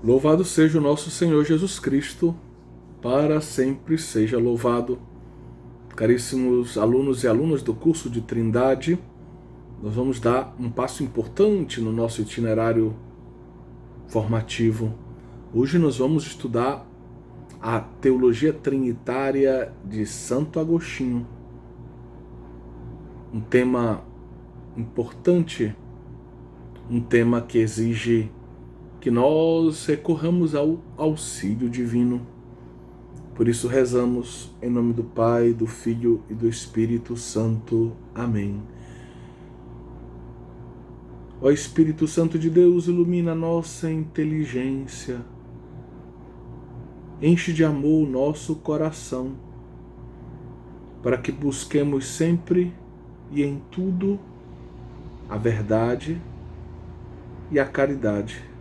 Louvado seja o nosso Senhor Jesus Cristo, para sempre seja louvado. Caríssimos alunos e alunas do curso de Trindade, nós vamos dar um passo importante no nosso itinerário formativo. Hoje nós vamos estudar a Teologia Trinitária de Santo Agostinho. Um tema importante, um tema que exige que nós recorramos ao auxílio divino. Por isso rezamos em nome do Pai, do Filho e do Espírito Santo. Amém. Ó Espírito Santo de Deus, ilumina a nossa inteligência, enche de amor o nosso coração, para que busquemos sempre e em tudo a verdade e a caridade.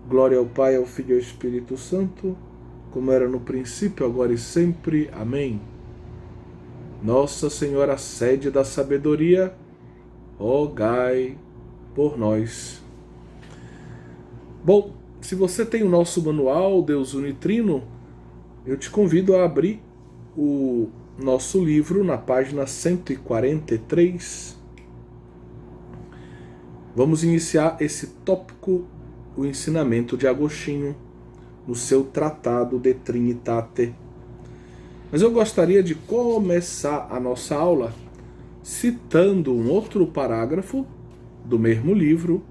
Glória ao Pai, ao Filho e ao Espírito Santo, como era no princípio, agora e sempre. Amém. Nossa Senhora, sede da sabedoria, rogai por nós. Bom, se você tem o nosso manual Deus Unitrino, eu te convido a abrir o nosso livro na página 143. Vamos iniciar esse tópico, o ensinamento de Agostinho, no seu Tratado de Trinitate. Mas eu gostaria de começar a nossa aula citando um outro parágrafo do mesmo livro,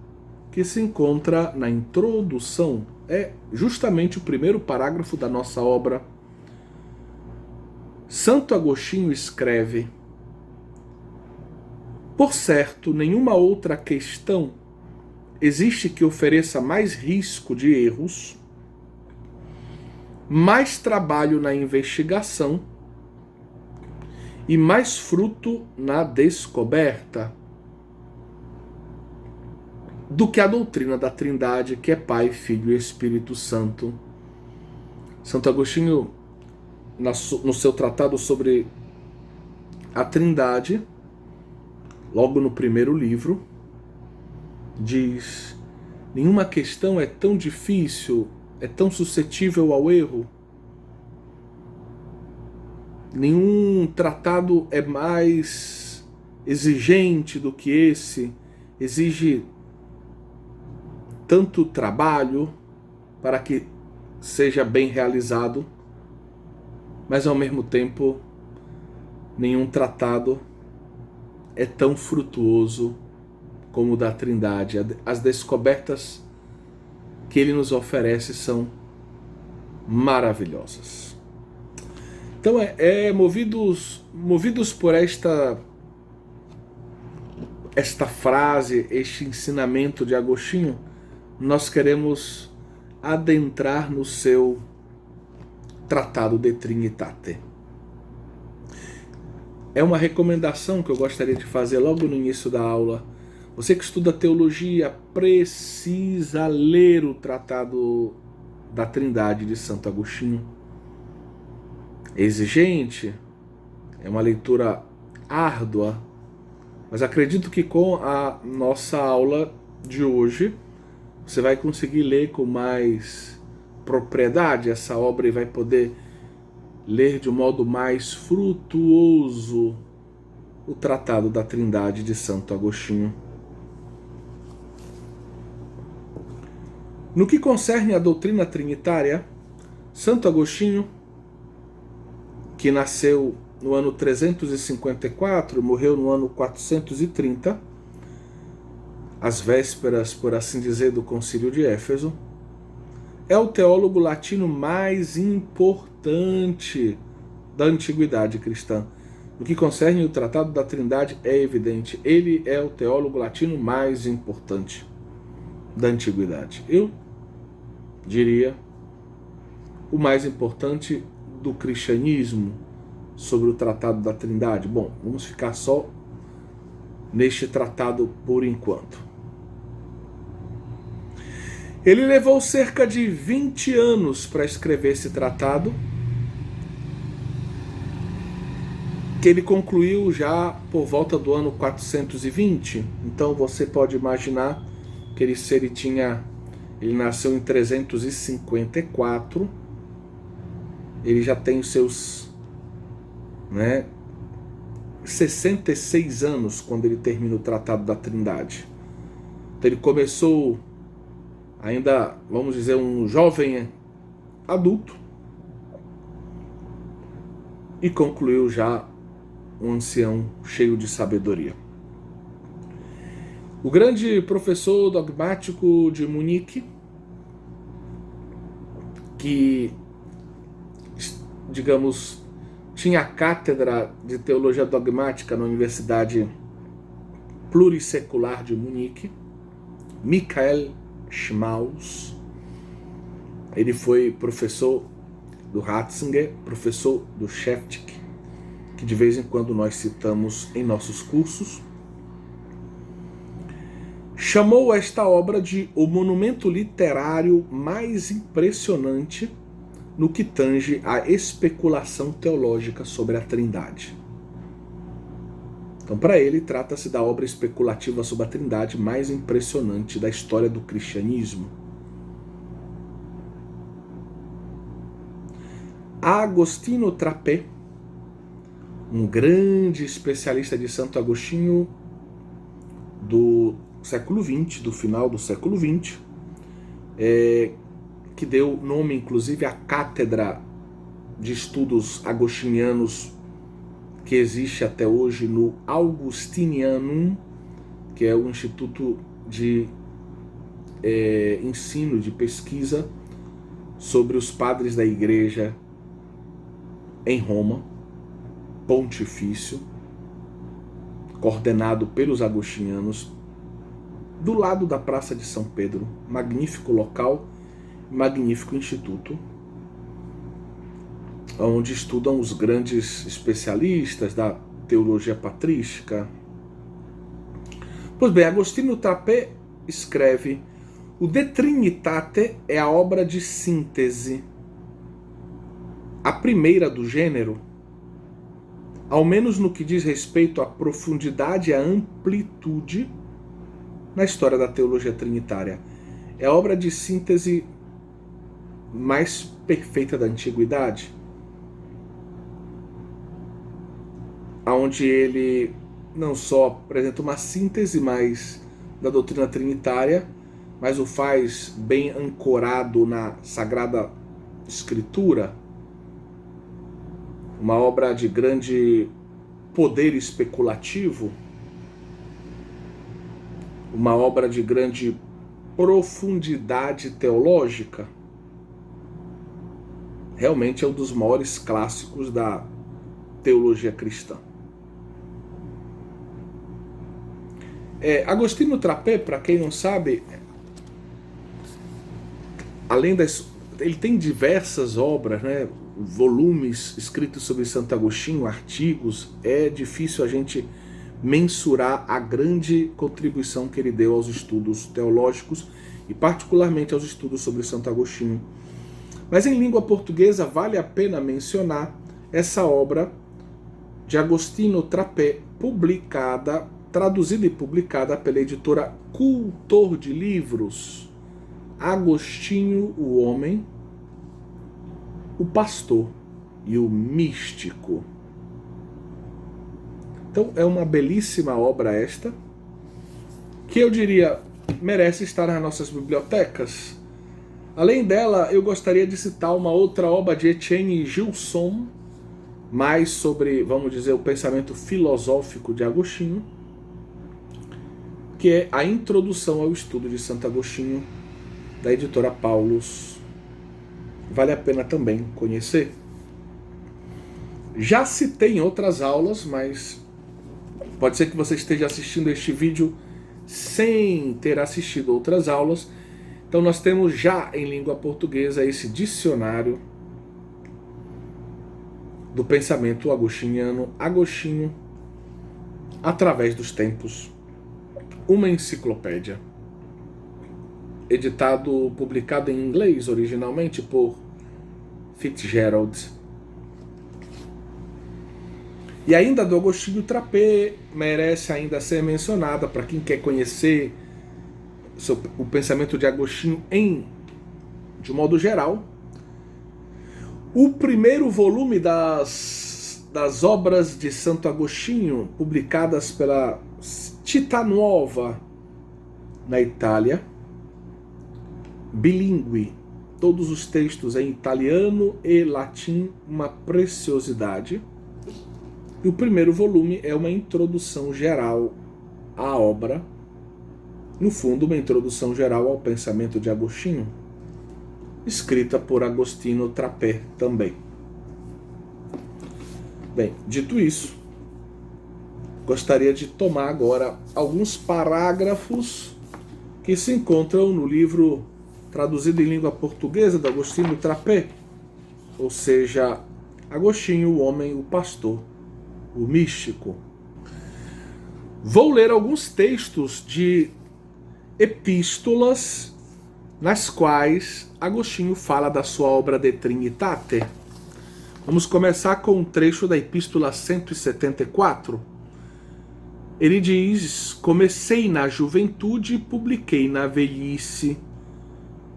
que se encontra na introdução. É justamente o primeiro parágrafo da nossa obra. Santo Agostinho escreve: por certo, nenhuma outra questão existe que ofereça mais risco de erros, mais trabalho na investigação e mais fruto na descoberta do que a doutrina da Trindade, que é Pai, Filho e Espírito Santo. Santo Agostinho, no seu tratado sobre a Trindade, logo no primeiro livro, diz: nenhuma questão é tão difícil, é tão suscetível ao erro, nenhum tratado é mais exigente do que esse, exige tanto trabalho para que seja bem realizado, mas ao mesmo tempo nenhum tratado é tão frutuoso como o da Trindade. As descobertas que ele nos oferece são maravilhosas. Então, movidos por esta frase, este ensinamento de Agostinho, nós queremos adentrar no seu Tratado de Trinitate. É uma recomendação que eu gostaria de fazer logo no início da aula. Você que estuda teologia precisa ler o Tratado da Trindade de Santo Agostinho. É exigente, é uma leitura árdua, mas acredito que com a nossa aula de hoje você vai conseguir ler com mais propriedade essa obra e vai poder ler de um modo mais frutuoso o Tratado da Trindade de Santo Agostinho. No que concerne à doutrina trinitária, Santo Agostinho, que nasceu no ano 354, morreu no ano 430, às vésperas, por assim dizer, do Concílio de Éfeso, é o teólogo latino mais importante da antiguidade cristã. No que concerne o Tratado da Trindade, é evidente, ele é o teólogo latino mais importante da antiguidade. Eu diria o mais importante do cristianismo sobre o Tratado da Trindade. Bom, vamos ficar só neste tratado por enquanto. Ele levou cerca de 20 anos para escrever esse tratado, que ele concluiu já por volta do ano 420. Então você pode imaginar que se ele tinha Ele nasceu em 354. Ele já tem os seus, 66 anos quando ele termina o Tratado da Trindade. Então ele começou ainda, vamos dizer, um jovem adulto e concluiu já um ancião cheio de sabedoria. O grande professor dogmático de Munique, que, digamos, tinha a cátedra de teologia dogmática na Universidade Plurissecular de Munique, Michael Schmaus. Ele foi professor do Ratzinger, professor do Schäftig, que de vez em quando nós citamos em nossos cursos. Chamou esta obra de o monumento literário mais impressionante no que tange à especulação teológica sobre a Trindade. Então, para ele, trata-se da obra especulativa sobre a Trindade mais impressionante da história do cristianismo. Agostino Trappé, um grande especialista de Santo Agostinho do século XX, do final do século XX, que deu nome, inclusive, à cátedra de estudos agostinianos que existe até hoje no Augustinianum, que é o instituto de ensino, de pesquisa sobre os padres da Igreja em Roma, pontifício, coordenado pelos agostinianos, do lado da Praça de São Pedro. Magnífico local, magnífico instituto, onde estudam os grandes especialistas da teologia patrística. Pois bem, Agostino Trappé escreve: o De Trinitate é a obra de síntese, a primeira do gênero, ao menos no que diz respeito à profundidade e à amplitude na história da teologia trinitária. É a obra de síntese mais perfeita da antiguidade, onde ele não só apresenta uma síntese mais da doutrina trinitária, mas o faz bem ancorado na Sagrada Escritura, uma obra de grande poder especulativo, uma obra de grande profundidade teológica. Realmente é um dos maiores clássicos da teologia cristã. Agostino Trappé, para quem não sabe, além ele tem diversas obras, volumes escritos sobre Santo Agostinho, artigos. É difícil a gente mensurar a grande contribuição que ele deu aos estudos teológicos e particularmente aos estudos sobre Santo Agostinho. Mas em língua portuguesa vale a pena mencionar essa obra de Agostino Trappé, traduzida e publicada pela editora Cultor de Livros. Agostinho, o homem, o pastor e o místico. Então é uma belíssima obra esta, que eu diria merece estar nas nossas bibliotecas. Além dela, eu gostaria de citar uma outra obra de Etienne Gilson, mais sobre, vamos dizer, o pensamento filosófico de Agostinho, que é a Introdução ao Estudo de Santo Agostinho, da editora Paulus. Vale a pena também conhecer. Já citei em outras aulas, mas pode ser que você esteja assistindo este vídeo sem ter assistido outras aulas. Então nós temos já em língua portuguesa esse dicionário do pensamento agostiniano, Agostinho, através dos tempos, uma enciclopédia, publicado em inglês originalmente por Fitzgerald. E ainda do Agostinho Trappé merece ainda ser mencionada para quem quer conhecer o pensamento de Agostinho de modo geral. O primeiro volume das obras de Santo Agostinho, publicadas pela Città Nuova, na Itália, bilíngue, todos os textos em italiano e latim, uma preciosidade. E o primeiro volume é uma introdução geral à obra, no fundo, uma introdução geral ao pensamento de Agostinho, escrita por Agostino Trapé também. Bem, dito isso, gostaria de tomar agora alguns parágrafos que se encontram no livro traduzido em língua portuguesa de Agostino Trapé, ou seja, Agostinho, o homem, o pastor, o místico. Vou ler alguns textos de epístolas nas quais Agostinho fala da sua obra De Trinitate. Vamos começar com um trecho da epístola 174. Ele diz: comecei na juventude e publiquei na velhice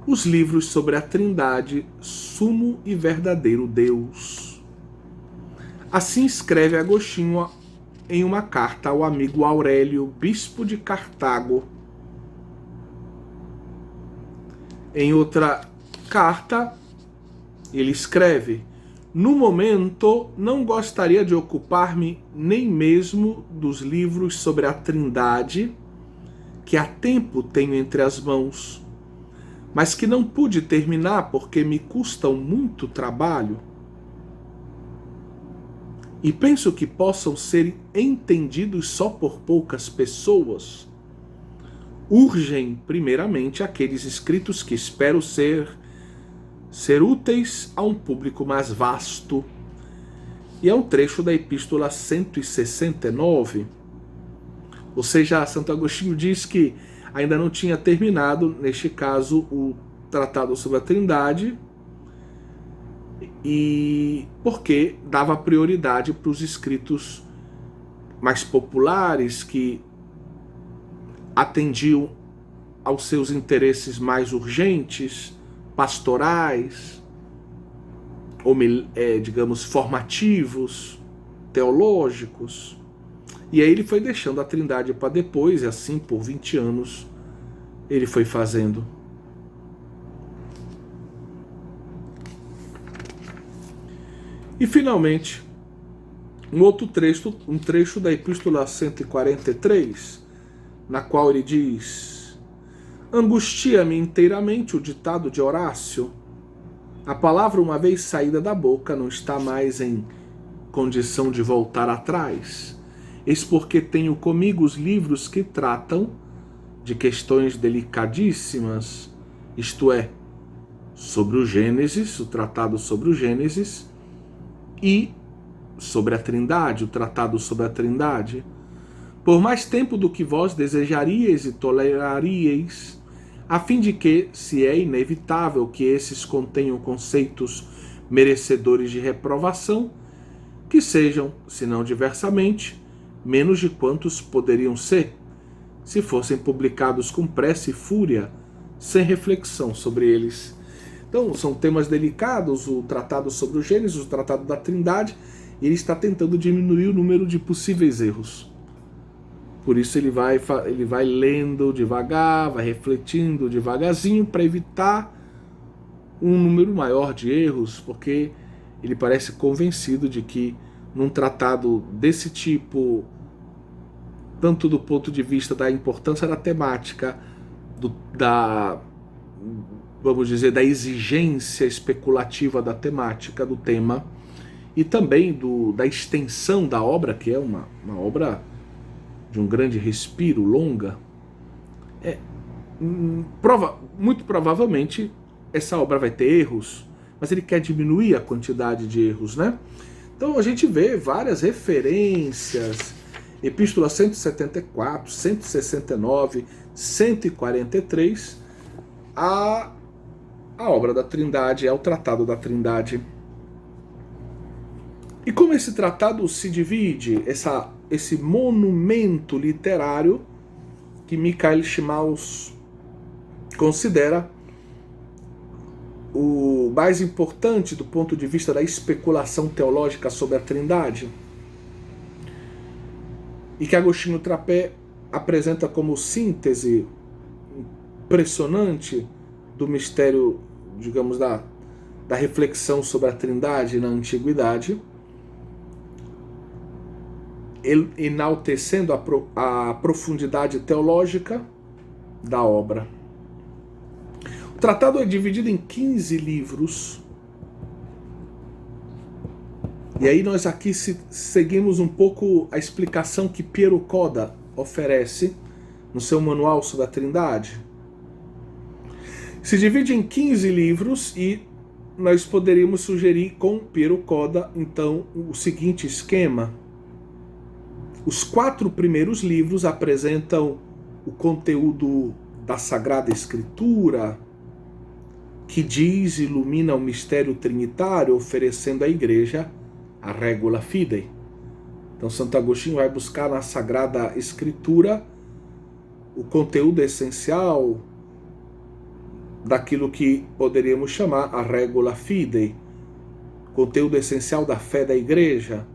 os livros sobre a Trindade, sumo e verdadeiro Deus. Assim escreve Agostinho em uma carta ao amigo Aurélio, bispo de Cartago. Em outra carta, ele escreve: no momento, não gostaria de ocupar-me nem mesmo dos livros sobre a Trindade, que há tempo tenho entre as mãos, mas que não pude terminar porque me custam muito trabalho. E penso que possam ser entendidos só por poucas pessoas. Urgem, primeiramente, aqueles escritos que espero ser úteis a um público mais vasto. E é um trecho da epístola 169. Ou seja, Santo Agostinho diz que ainda não tinha terminado, neste caso, o Tratado sobre a Trindade, e porque dava prioridade para os escritos mais populares, que atendiam aos seus interesses mais urgentes, pastorais, ou digamos, formativos, teológicos. E aí ele foi deixando a Trindade para depois, e assim por 20 anos ele foi fazendo. E finalmente, um trecho da epístola 143, na qual ele diz: angustia-me inteiramente o ditado de Horácio. A palavra, uma vez saída da boca, não está mais em condição de voltar atrás. Eis porque tenho comigo os livros que tratam de questões delicadíssimas, isto é, sobre o Gênesis, o tratado sobre o Gênesis, e sobre a Trindade, o tratado sobre a Trindade. Por mais tempo do que vós desejaríeis e toleraríeis, a fim de que, se é inevitável que esses contenham conceitos merecedores de reprovação, que sejam, se não diversamente, menos de quantos poderiam ser, se fossem publicados com pressa e fúria, sem reflexão sobre eles. Então, são temas delicados, o tratado sobre o Gênesis, o tratado da Trindade, e ele está tentando diminuir o número de possíveis erros. Por isso ele vai lendo devagar, vai refletindo devagarzinho para evitar um número maior de erros, porque ele parece convencido de que num tratado desse tipo, tanto do ponto de vista da importância da temática, vamos dizer, da exigência especulativa da temática, do tema, e também da extensão da obra, que é uma obra de um grande respiro, longa, muito provavelmente essa obra vai ter erros, mas ele quer diminuir a quantidade de erros, né? Então a gente vê várias referências, epístola 174, 169, 143, a obra da Trindade, é o Tratado da Trindade. E como esse tratado se divide, esse monumento literário que Michael Schmaus considera o mais importante do ponto de vista da especulação teológica sobre a Trindade, e que Agostinho Trapé apresenta como síntese impressionante do mistério, digamos, da reflexão sobre a Trindade na Antiguidade, enaltecendo a profundidade teológica da obra. O tratado é dividido em 15 livros, e aí nós aqui seguimos um pouco a explicação que Piero Coda oferece no seu manual sobre a Trindade. Se divide em 15 livros e nós poderíamos sugerir com Piero Coda, então, o seguinte esquema. Os 4 primeiros livros apresentam o conteúdo da Sagrada Escritura, que diz e ilumina o mistério trinitário, oferecendo à Igreja a regula fidei. Então Santo Agostinho vai buscar na Sagrada Escritura o conteúdo essencial daquilo que poderíamos chamar a regula fidei, conteúdo essencial da fé da Igreja,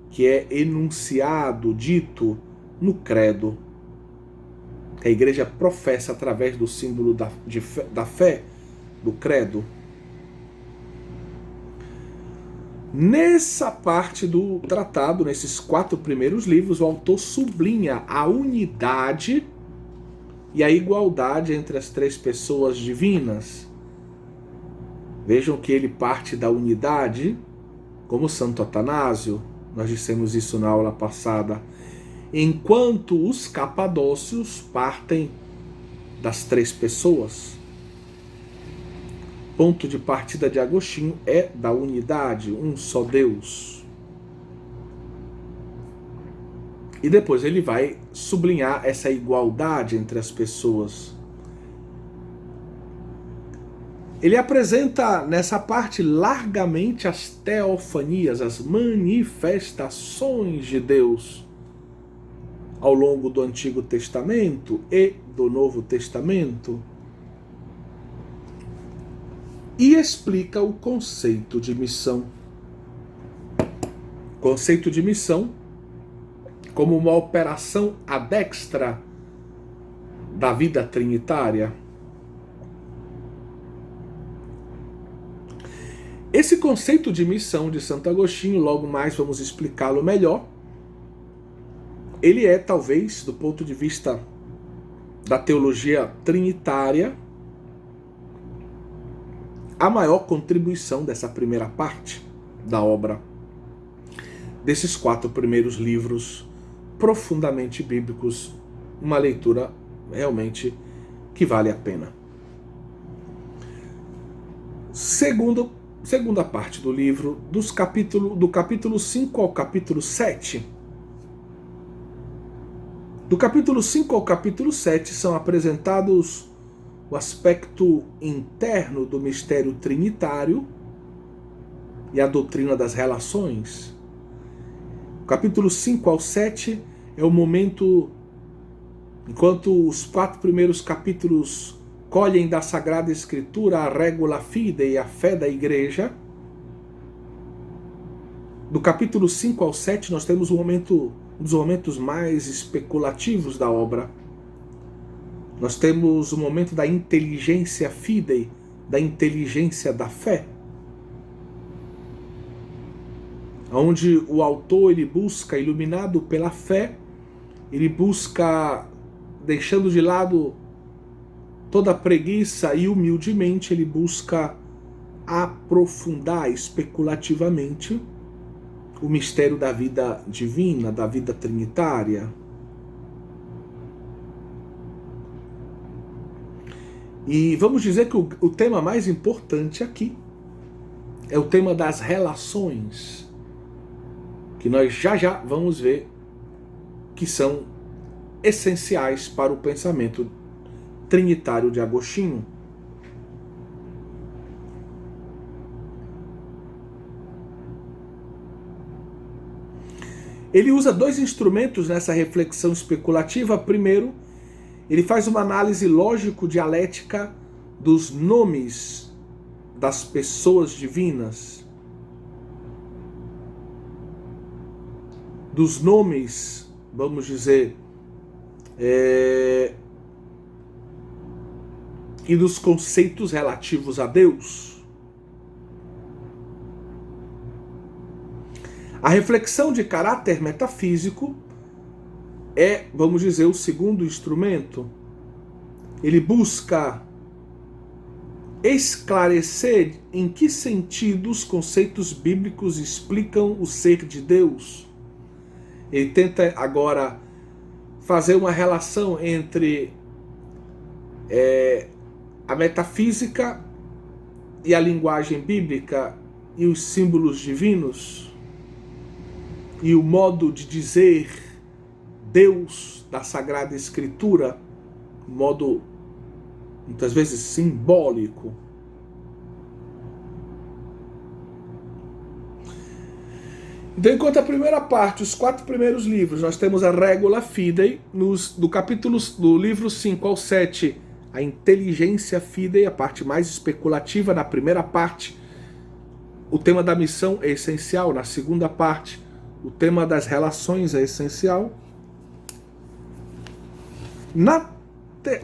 que é enunciado, dito no credo. A Igreja professa através do símbolo da fé, do credo. Nessa parte do tratado, nesses 4 primeiros livros, o autor sublinha a unidade e a igualdade entre as 3 pessoas divinas. Vejam que ele parte da unidade, como Santo Atanásio, nós dissemos isso na aula passada, enquanto os capadócios partem das 3 pessoas. Ponto de partida de Agostinho é da unidade, um só Deus. E depois ele vai sublinhar essa igualdade entre as pessoas. Ele apresenta nessa parte largamente as teofanias, as manifestações de Deus ao longo do Antigo Testamento e do Novo Testamento, e explica o conceito de missão. Conceito de missão como uma operação adextra da vida trinitária. Esse conceito de missão de Santo Agostinho, logo mais vamos explicá-lo melhor, ele é, talvez, do ponto de vista da teologia trinitária, a maior contribuição dessa primeira parte da obra, desses 4 primeiros livros profundamente bíblicos, uma leitura realmente que vale a pena. Segunda parte do livro, do capítulo 5 ao capítulo 7. Do capítulo 5 ao capítulo 7 são apresentados o aspecto interno do mistério trinitário e a doutrina das relações. O capítulo 5 ao 7 é o momento, enquanto os 4 primeiros capítulos colhem da Sagrada Escritura a regula fidei, a fé da Igreja. Do capítulo 5 ao 7 nós temos um dos momentos mais especulativos da obra. Nós temos o momento da inteligência fidei, da inteligência da fé, onde o autor ele busca, iluminado pela fé, ele busca, deixando de lado toda a preguiça e humildemente ele busca aprofundar especulativamente o mistério da vida divina, da vida trinitária. E vamos dizer que o tema mais importante aqui é o tema das relações, que nós já vamos ver que são essenciais para o pensamento trinitário de Agostinho. Ele usa 2 instrumentos nessa reflexão especulativa. Primeiro, ele faz uma análise lógico-dialética dos nomes das pessoas divinas, dos nomes, vamos dizer, e dos conceitos relativos a Deus. A reflexão de caráter metafísico é, vamos dizer, o segundo instrumento. Ele busca esclarecer em que sentido os conceitos bíblicos explicam o ser de Deus. Ele tenta agora fazer uma relação entre a metafísica e a linguagem bíblica e os símbolos divinos e o modo de dizer Deus da Sagrada Escritura, modo muitas vezes simbólico. Então, enquanto a primeira parte, os 4 primeiros livros, nós temos a Regula Fidei, do livro 5 ao 7, a Inteligência Fidei, a parte mais especulativa. Na primeira parte, o tema da missão é essencial. Na segunda parte, o tema das relações é essencial.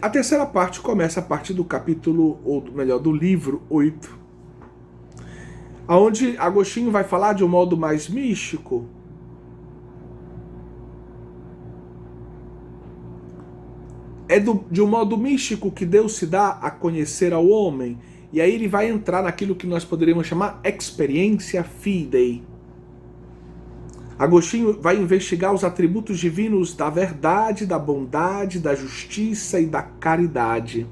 A terceira parte começa a partir do capítulo, ou melhor, do livro 8, onde Agostinho vai falar de um modo mais místico de um modo místico que Deus se dá a conhecer ao homem, e aí ele vai entrar naquilo que nós poderíamos chamar experiência fidei. Agostinho vai investigar os atributos divinos da verdade, da bondade, da justiça e da caridade.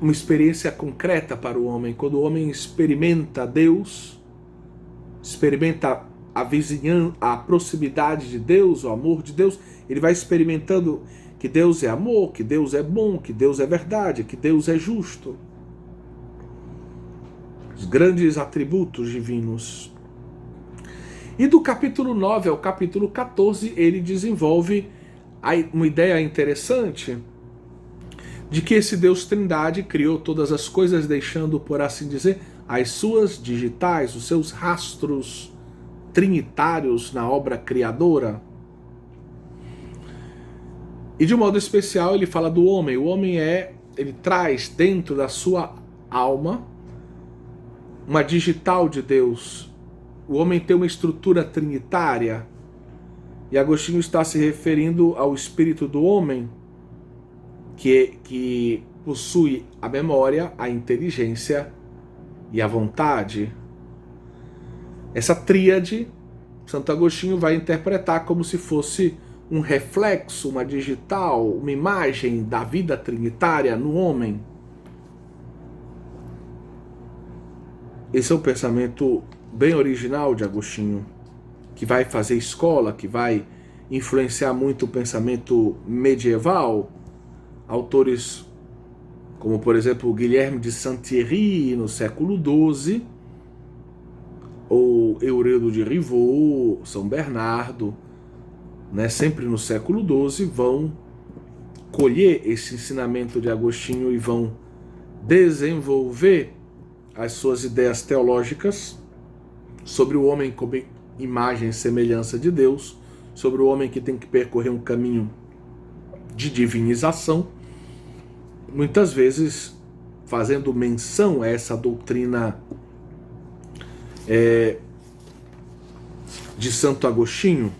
Uma experiência concreta para o homem. Quando o homem experimenta Deus, experimenta a proximidade de Deus, o amor de Deus, ele vai experimentando que Deus é amor, que Deus é bom, que Deus é verdade, que Deus é justo. Os grandes atributos divinos. E do capítulo 9 ao capítulo 14, ele desenvolve uma ideia interessante de que esse Deus Trindade criou todas as coisas, deixando, por assim dizer, as suas digitais, os seus rastros trinitários na obra criadora. E de um modo especial ele fala do homem. O homem ele traz dentro da sua alma uma digital de Deus. O homem tem uma estrutura trinitária. E Agostinho está se referindo ao espírito do homem, que possui a memória, a inteligência e a vontade. Essa tríade, Santo Agostinho vai interpretar como se fosse um reflexo, uma digital, uma imagem da vida trinitária no homem. Esse é um pensamento bem original de Agostinho, que vai fazer escola, que vai influenciar muito o pensamento medieval. Autores como, por exemplo, Guilherme de Saint-Thierry, no século XII, ou Euredo de Rivaux, São Bernardo, sempre no século XII, vão colher esse ensinamento de Agostinho e vão desenvolver as suas ideias teológicas sobre o homem como imagem e semelhança de Deus, sobre o homem que tem que percorrer um caminho de divinização, muitas vezes fazendo menção a essa doutrina de Santo Agostinho,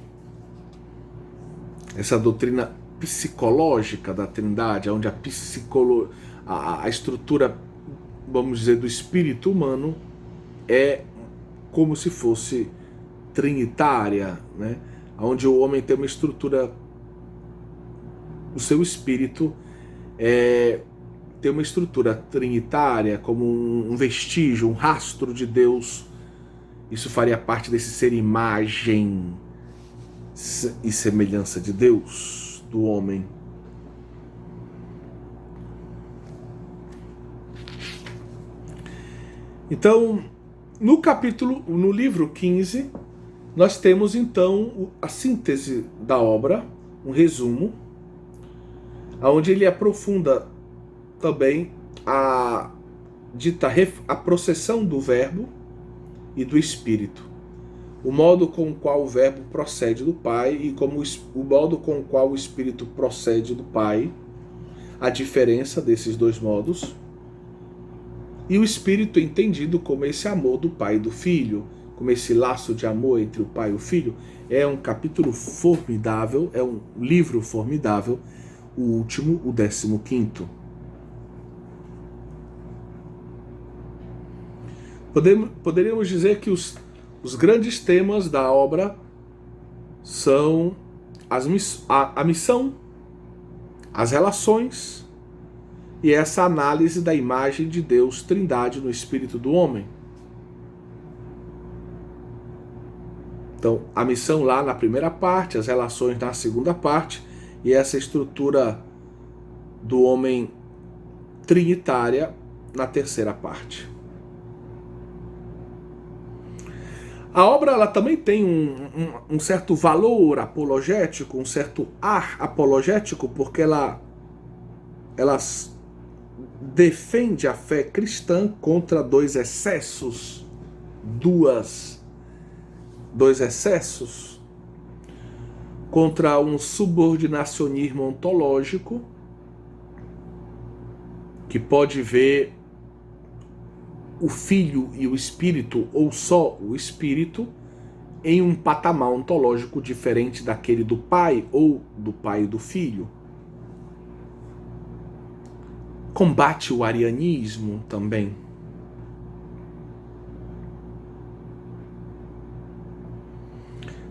essa doutrina psicológica da Trindade, onde a estrutura, vamos dizer, do espírito humano é como se fosse trinitária, onde o homem tem uma estrutura, o seu espírito tem uma estrutura trinitária, como um vestígio, um rastro de Deus. Isso faria parte desse ser imagem e semelhança de Deus, do homem. Então, No livro 15, nós temos então a síntese da obra, um resumo, onde ele aprofunda também a processão do verbo e do espírito, o modo com o qual o verbo procede do Pai e o modo com o qual o espírito procede do Pai, a diferença desses dois modos, e o espírito entendido como esse amor do Pai e do Filho, como esse laço de amor entre o Pai e o Filho. É um capítulo formidável, é um livro formidável, o último, o 15º. Poderíamos dizer que os grandes temas da obra são a missão, as relações e essa análise da imagem de Deus Trindade no espírito do homem. Então, a missão lá na primeira parte, as relações na segunda parte e essa estrutura do homem trinitária na terceira parte. A obra ela também tem um certo valor apologético, um certo ar apologético, porque ela defende a fé cristã contra dois excessos, contra um subordinacionismo ontológico que pode ver o Filho e o Espírito, ou só o Espírito, em um patamar ontológico diferente daquele do Pai ou do Pai e do Filho. Combate o arianismo também.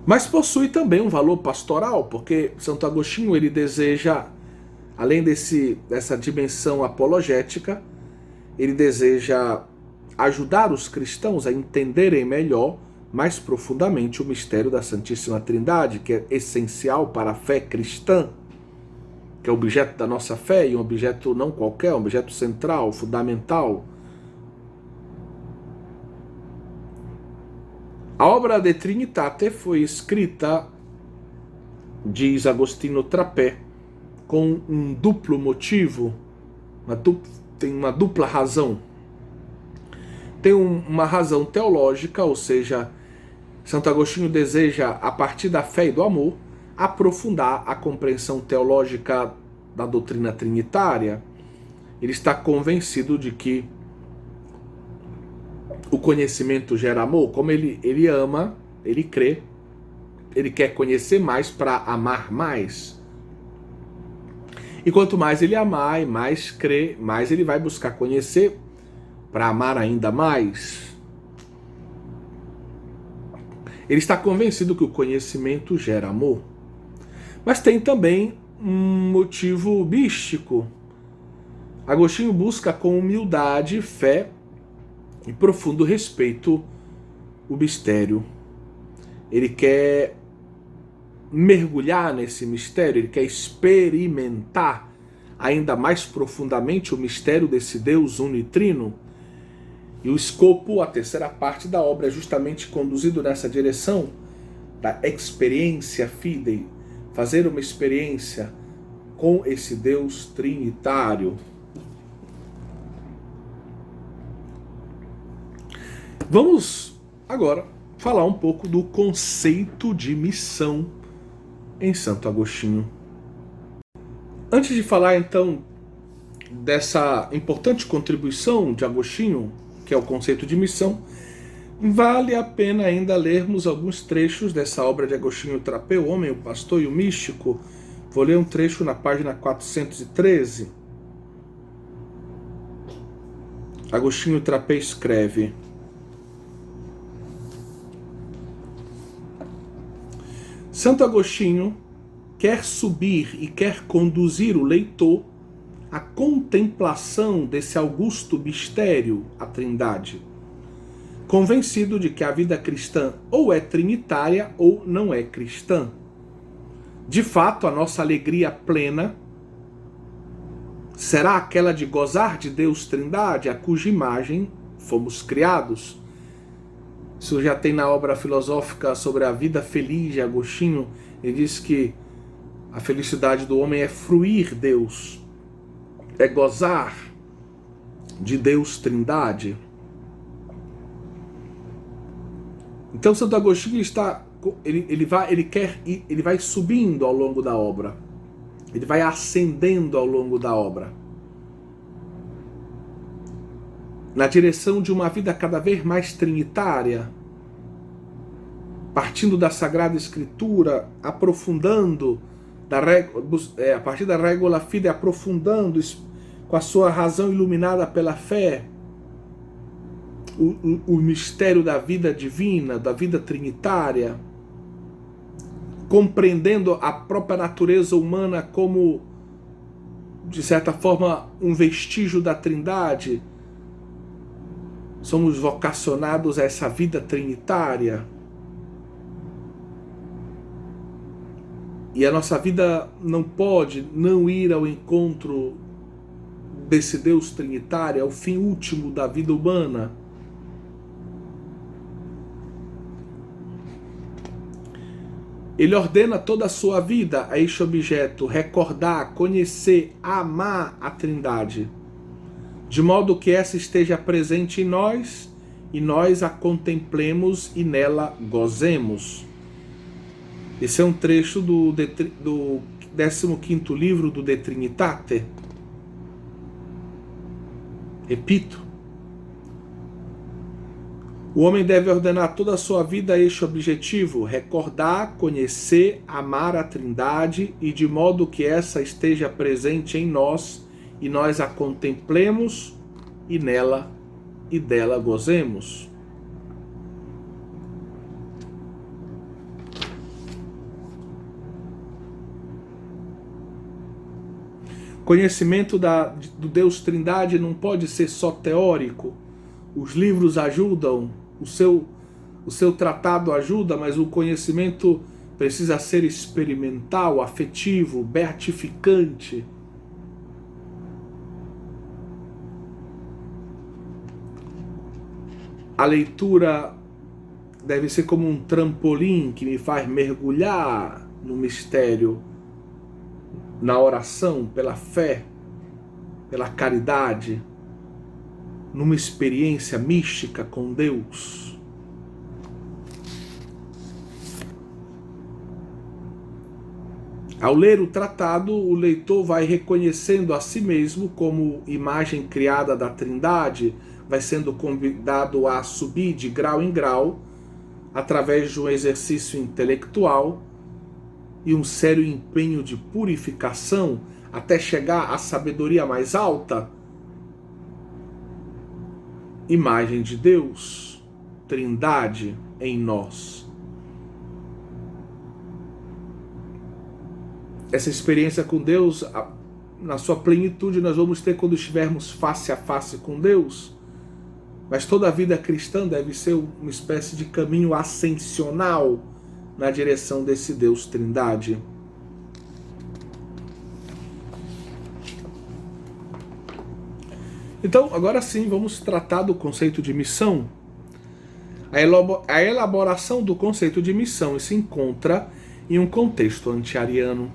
Mas possui também um valor pastoral, porque Santo Agostinho ele deseja, além dessa dimensão apologética, ele deseja ajudar os cristãos a entenderem melhor, mais profundamente, o mistério da Santíssima Trindade, que é essencial para a fé cristã, que é o objeto da nossa fé, e um objeto não qualquer, um objeto central, fundamental. A obra De Trinitate foi escrita, diz Agostinho Trapé, com um duplo motivo, tem uma dupla razão. Tem uma razão teológica, ou seja, Santo Agostinho deseja, a partir da fé e do amor, aprofundar a compreensão teológica da doutrina trinitária. Ele está convencido de que o conhecimento gera amor. Como ele ama, ele crê, ele quer conhecer mais para amar mais. E quanto mais ele amar e mais crer, mais ele vai buscar conhecer para amar ainda mais. Ele está convencido que o conhecimento gera amor. Mas tem também um motivo místico. Agostinho busca com humildade, fé e profundo respeito o mistério. Ele quer mergulhar nesse mistério, ele quer experimentar ainda mais profundamente o mistério desse Deus unitrino. E o escopo, a terceira parte da obra, é justamente conduzido nessa direção da experiência fidei, fazer uma experiência com esse Deus trinitário. Vamos agora falar um pouco do conceito de missão em Santo Agostinho. Antes de falar então dessa importante contribuição de Agostinho, que é o conceito de missão, vale a pena ainda lermos alguns trechos dessa obra de Agostinho Trapé, O Homem, o Pastor e o Místico. Vou ler um trecho na página 413. Agostinho Trapé escreve: Santo Agostinho quer subir e quer conduzir o leitor à contemplação desse augusto mistério, a Trindade, convencido de que a vida cristã ou é trinitária ou não é cristã. De fato, a nossa alegria plena será aquela de gozar de Deus Trindade, a cuja imagem fomos criados. Isso já tem na obra filosófica sobre a vida feliz de Agostinho. Ele diz que a felicidade do homem é fruir Deus, é gozar de Deus Trindade. Então Santo Agostinho ele vai subindo ao longo da obra, ele vai ascendendo ao longo da obra, na direção de uma vida cada vez mais trinitária, partindo da Sagrada Escritura, aprofundando a partir da Regula Fidei, aprofundando com a sua razão iluminada pela fé o mistério da vida divina, da vida trinitária, compreendendo a própria natureza humana como, de certa forma, um vestígio da Trindade. Somos vocacionados a essa vida trinitária. E a nossa vida não pode não ir ao encontro desse Deus trinitário, é o fim último da vida humana. Ele ordena toda a sua vida a este objeto: recordar, conhecer, amar a Trindade, de modo que essa esteja presente em nós e nós a contemplemos e nela gozemos. Esse é um trecho do 15º livro do De Trinitate. Repito, o homem deve ordenar toda a sua vida a este objetivo: recordar, conhecer, amar a Trindade, e de modo que essa esteja presente em nós e nós a contemplemos e nela e dela gozemos. Conhecimento do Deus Trindade não pode ser só teórico. Os livros ajudam, o seu tratado ajuda, mas o conhecimento precisa ser experimental, afetivo, beatificante. A leitura deve ser como um trampolim que me faz mergulhar no mistério, na oração, pela fé, pela caridade, numa experiência mística com Deus. Ao ler o tratado, o leitor vai reconhecendo a si mesmo como imagem criada da Trindade, vai sendo convidado a subir de grau em grau, através de um exercício intelectual e um sério empenho de purificação, até chegar à sabedoria mais alta, imagem de Deus, Trindade em nós. Essa experiência com Deus, na sua plenitude, nós vamos ter quando estivermos face a face com Deus, mas toda a vida cristã deve ser uma espécie de caminho ascensional na direção desse Deus Trindade. Então, agora sim, vamos tratar do conceito de missão. A elaboração do conceito de missão se encontra em um contexto anti-ariano.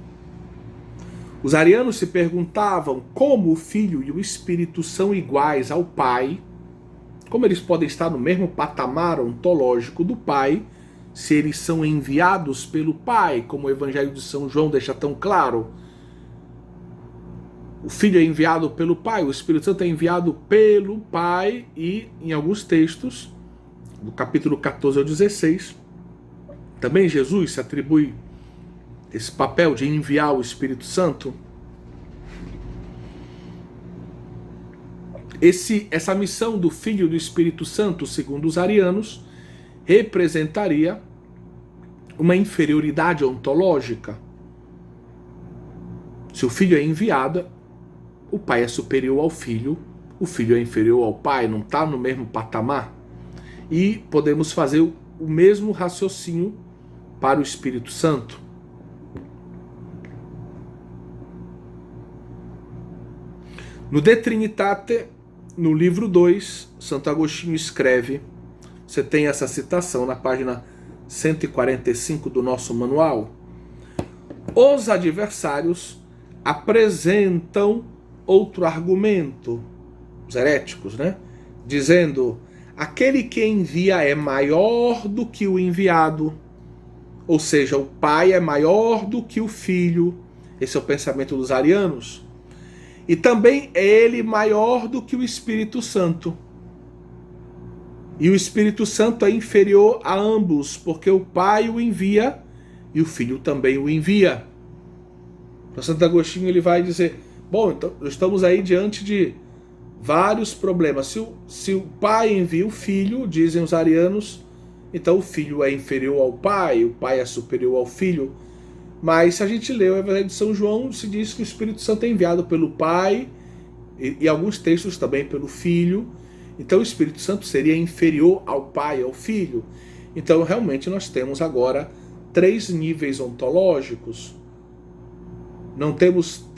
Os arianos se perguntavam como o Filho e o Espírito são iguais ao Pai, como eles podem estar no mesmo patamar ontológico do Pai, se eles são enviados pelo Pai, como o Evangelho de São João deixa tão claro. O Filho é enviado pelo Pai, o Espírito Santo é enviado pelo Pai, e em alguns textos, do capítulo 14 ao 16, também Jesus se atribui esse papel de enviar o Espírito Santo. Essa missão do Filho e do Espírito Santo, segundo os arianos, representaria uma inferioridade ontológica. Se o Filho é enviado, o Pai é superior ao Filho, o Filho é inferior ao Pai, não está no mesmo patamar. E podemos fazer o mesmo raciocínio para o Espírito Santo. No De Trinitate, no livro 2, Santo Agostinho escreve: Você tem essa citação na página 145 do nosso manual. Os adversários apresentam outro argumento, os heréticos, né? Dizendo: aquele que envia é maior do que o enviado, ou seja, o pai é maior do que o filho. Esse é o pensamento dos arianos. E também é ele maior do que o Espírito Santo. E o Espírito Santo é inferior a ambos, porque o pai o envia e o filho também o envia. Então Santo Agostinho ele vai dizer: bom, então estamos aí diante de vários problemas. Se o pai envia o filho, dizem os arianos, então o filho é inferior ao pai, o pai é superior ao filho. Mas se a gente lê o Evangelho de São João, se diz que o Espírito Santo é enviado pelo pai, e alguns textos também pelo filho. Então o Espírito Santo seria inferior ao pai, ao filho. Então realmente nós temos agora 3 níveis ontológicos. Não temos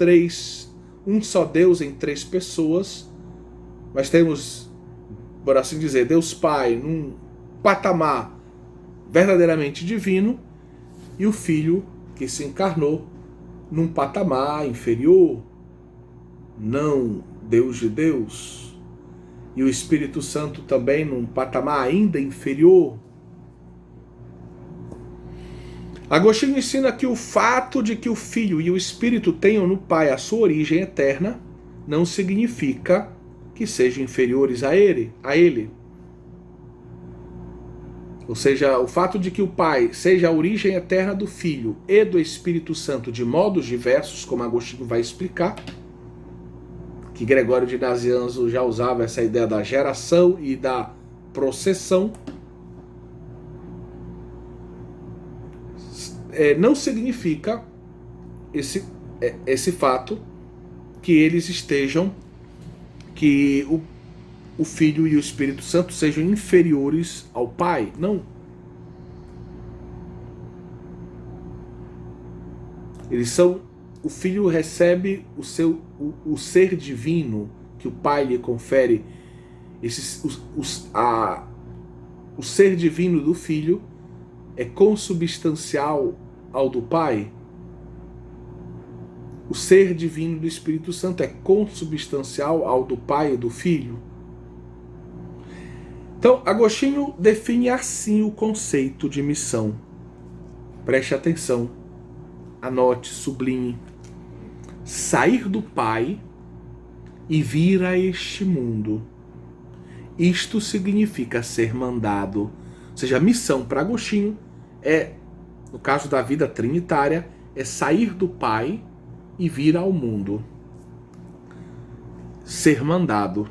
um só Deus em 3 pessoas, mas temos, por assim dizer, Deus Pai num patamar verdadeiramente divino e o Filho que se encarnou num patamar inferior, não Deus de Deus, e o Espírito Santo também num patamar ainda inferior. Agostinho ensina que o fato de que o Filho e o Espírito tenham no Pai a sua origem eterna não significa que sejam inferiores a ele. Ou seja, o fato de que o Pai seja a origem eterna do Filho e do Espírito Santo de modos diversos, como Agostinho vai explicar, que Gregório de Nazianzo já usava essa ideia da geração e da processão, não significa esse fato que eles estejam, que o Filho e o Espírito Santo sejam inferiores ao Pai. Não. Eles são. O Filho recebe o ser divino que o Pai lhe confere. O ser divino do Filho é consubstancial ao do Pai. O ser divino do Espírito Santo é consubstancial ao do Pai e do Filho. Então, Agostinho define assim o conceito de missão. Preste atenção, anote, sublinhe. Sair do Pai e vir a este mundo. Isto significa ser mandado. Ou seja, a missão para Agostinho no caso da vida trinitária, é sair do Pai e vir ao mundo. Ser mandado.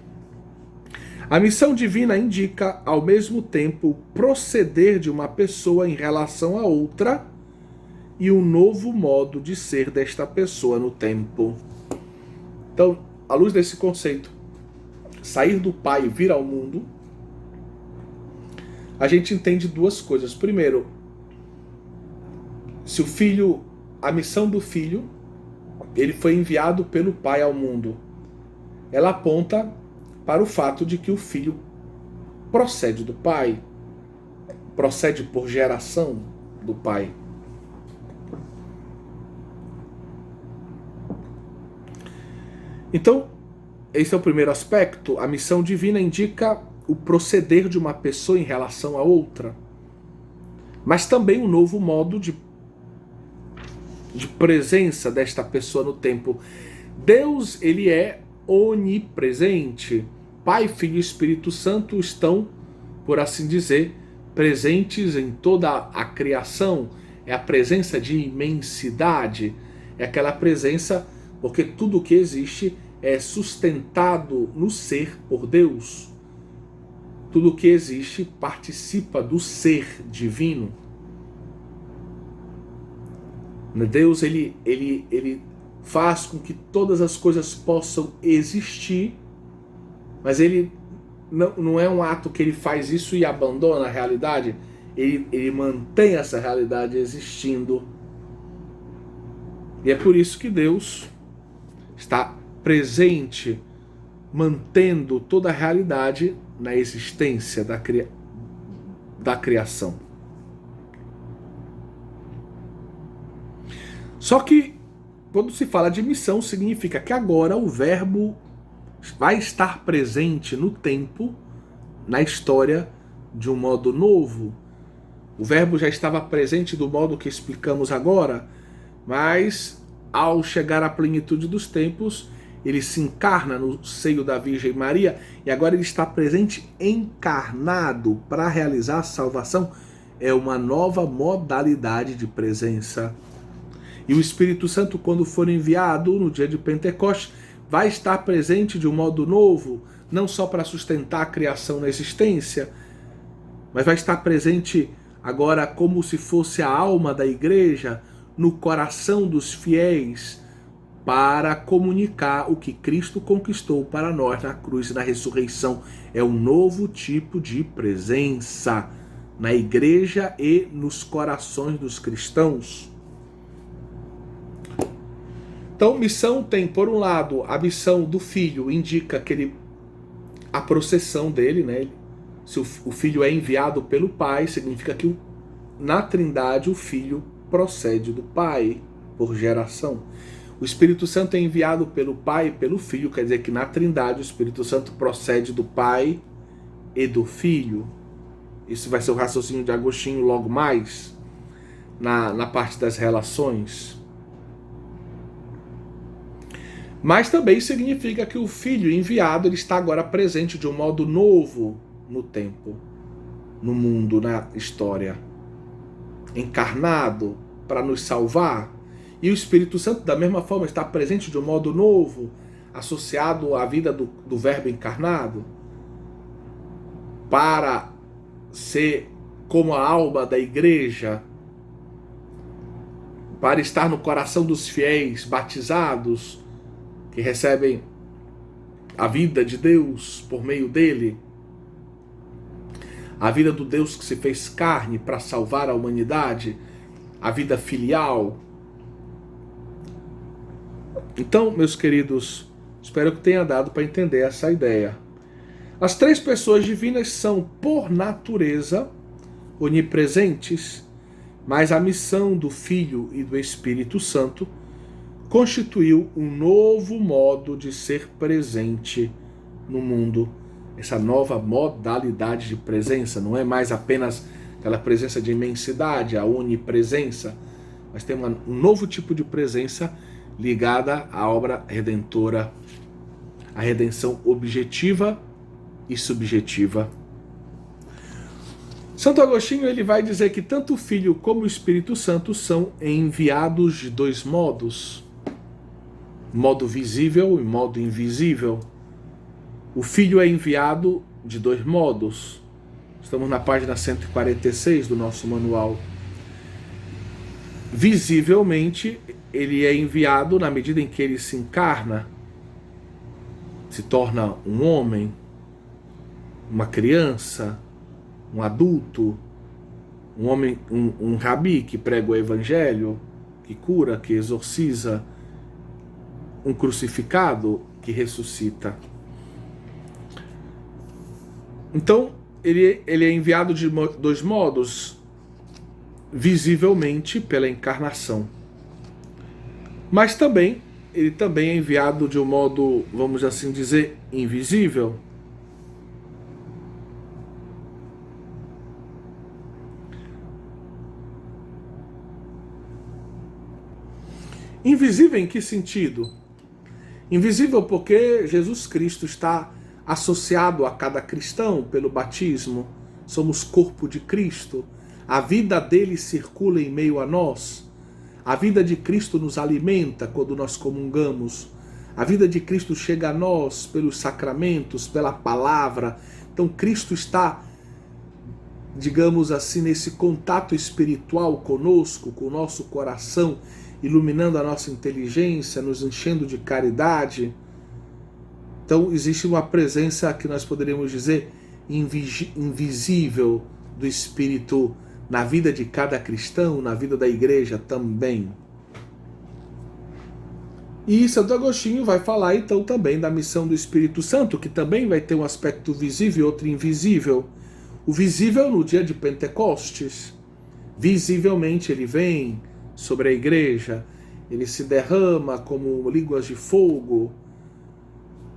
A missão divina indica, ao mesmo tempo, o proceder de uma pessoa em relação a outra e um novo modo de ser desta pessoa no tempo. Então, à luz desse conceito, sair do Pai e vir ao mundo, a gente entende 2 coisas. Primeiro, se o Filho, a missão do Filho, ele foi enviado pelo Pai ao mundo, ela aponta para o fato de que o Filho procede do Pai, procede por geração do Pai. Então, esse é o primeiro aspecto. A missão divina indica o proceder de uma pessoa em relação a outra, mas também um novo modo de presença desta pessoa no tempo. Deus, ele é onipresente. Pai, Filho e Espírito Santo estão, por assim dizer, presentes em toda a criação. É a presença de imensidade, é aquela presença, porque tudo que existe é sustentado no ser por Deus. Tudo que existe participa do ser divino. Deus, ele faz com que todas as coisas possam existir, mas ele não é um ato que ele faz isso e abandona a realidade. Ele mantém essa realidade existindo. E é por isso que Deus está presente, mantendo toda a realidade na existência da criação. Só que, quando se fala de missão, significa que agora o Verbo vai estar presente no tempo, na história, de um modo novo. O Verbo já estava presente do modo que explicamos agora, mas ao chegar à plenitude dos tempos, ele se encarna no seio da Virgem Maria e agora ele está presente encarnado para realizar a salvação. É uma nova modalidade de presença. E o Espírito Santo, quando for enviado no dia de Pentecostes, vai estar presente de um modo novo, não só para sustentar a criação na existência, mas vai estar presente agora como se fosse a alma da igreja, no coração dos fiéis, para comunicar o que Cristo conquistou para nós na cruz e na ressurreição. É um novo tipo de presença na igreja e nos corações dos cristãos. Então, missão tem, por um lado, a missão do filho, indica que a processão dele, né? Se o filho é enviado pelo pai, significa que na Trindade o filho procede do pai, por geração. O Espírito Santo é enviado pelo pai e pelo filho, quer dizer que na Trindade o Espírito Santo procede do pai e do filho. Isso vai ser o raciocínio de Agostinho logo mais, na parte das relações. Mas também significa que o filho enviado ele está agora presente de um modo novo no tempo, no mundo, na história. Encarnado para nos salvar. E o Espírito Santo, da mesma forma, está presente de um modo novo, associado à vida do Verbo encarnado, para ser como a alma da igreja, para estar no coração dos fiéis batizados, que recebem a vida de Deus por meio dele, a vida do Deus que se fez carne para salvar a humanidade, a vida filial. Então, meus queridos, espero que tenha dado para entender essa ideia. As três pessoas divinas são, por natureza, onipresentes, mas a missão do Filho e do Espírito Santo constituiu um novo modo de ser presente no mundo. Essa nova modalidade de presença não é mais apenas aquela presença de imensidade, a onipresença, mas tem um novo tipo de presença ligada à obra redentora, a redenção objetiva e subjetiva. Santo Agostinho ele vai dizer que tanto o Filho como o Espírito Santo são enviados de dois modos, modo visível e modo invisível. O Filho é enviado de dois modos. Estamos na página 146 do nosso manual. Visivelmente, ele é enviado na medida em que ele se encarna, se torna um homem, uma criança, um adulto, um homem, um rabi que prega o evangelho, que cura, que exorciza, um crucificado que ressuscita. Então, ele é enviado de dois modos, visivelmente pela encarnação. Mas também, ele também é enviado de um modo, vamos assim dizer, invisível. Invisível em que sentido? Invisível porque Jesus Cristo está associado a cada cristão pelo batismo. Somos corpo de Cristo. A vida dele circula em meio a nós. A vida de Cristo nos alimenta quando nós comungamos. A vida de Cristo chega a nós pelos sacramentos, pela palavra. Então Cristo está, digamos assim, nesse contato espiritual conosco, com o nosso coração, iluminando a nossa inteligência, nos enchendo de caridade. Então existe uma presença que nós poderíamos dizer invisível do Espírito na vida de cada cristão, na vida da igreja também. E Santo Agostinho vai falar então também da missão do Espírito Santo, que também vai ter um aspecto visível e outro invisível. O visível no dia de Pentecostes. Visivelmente ele vem sobre a igreja, ele se derrama como línguas de fogo.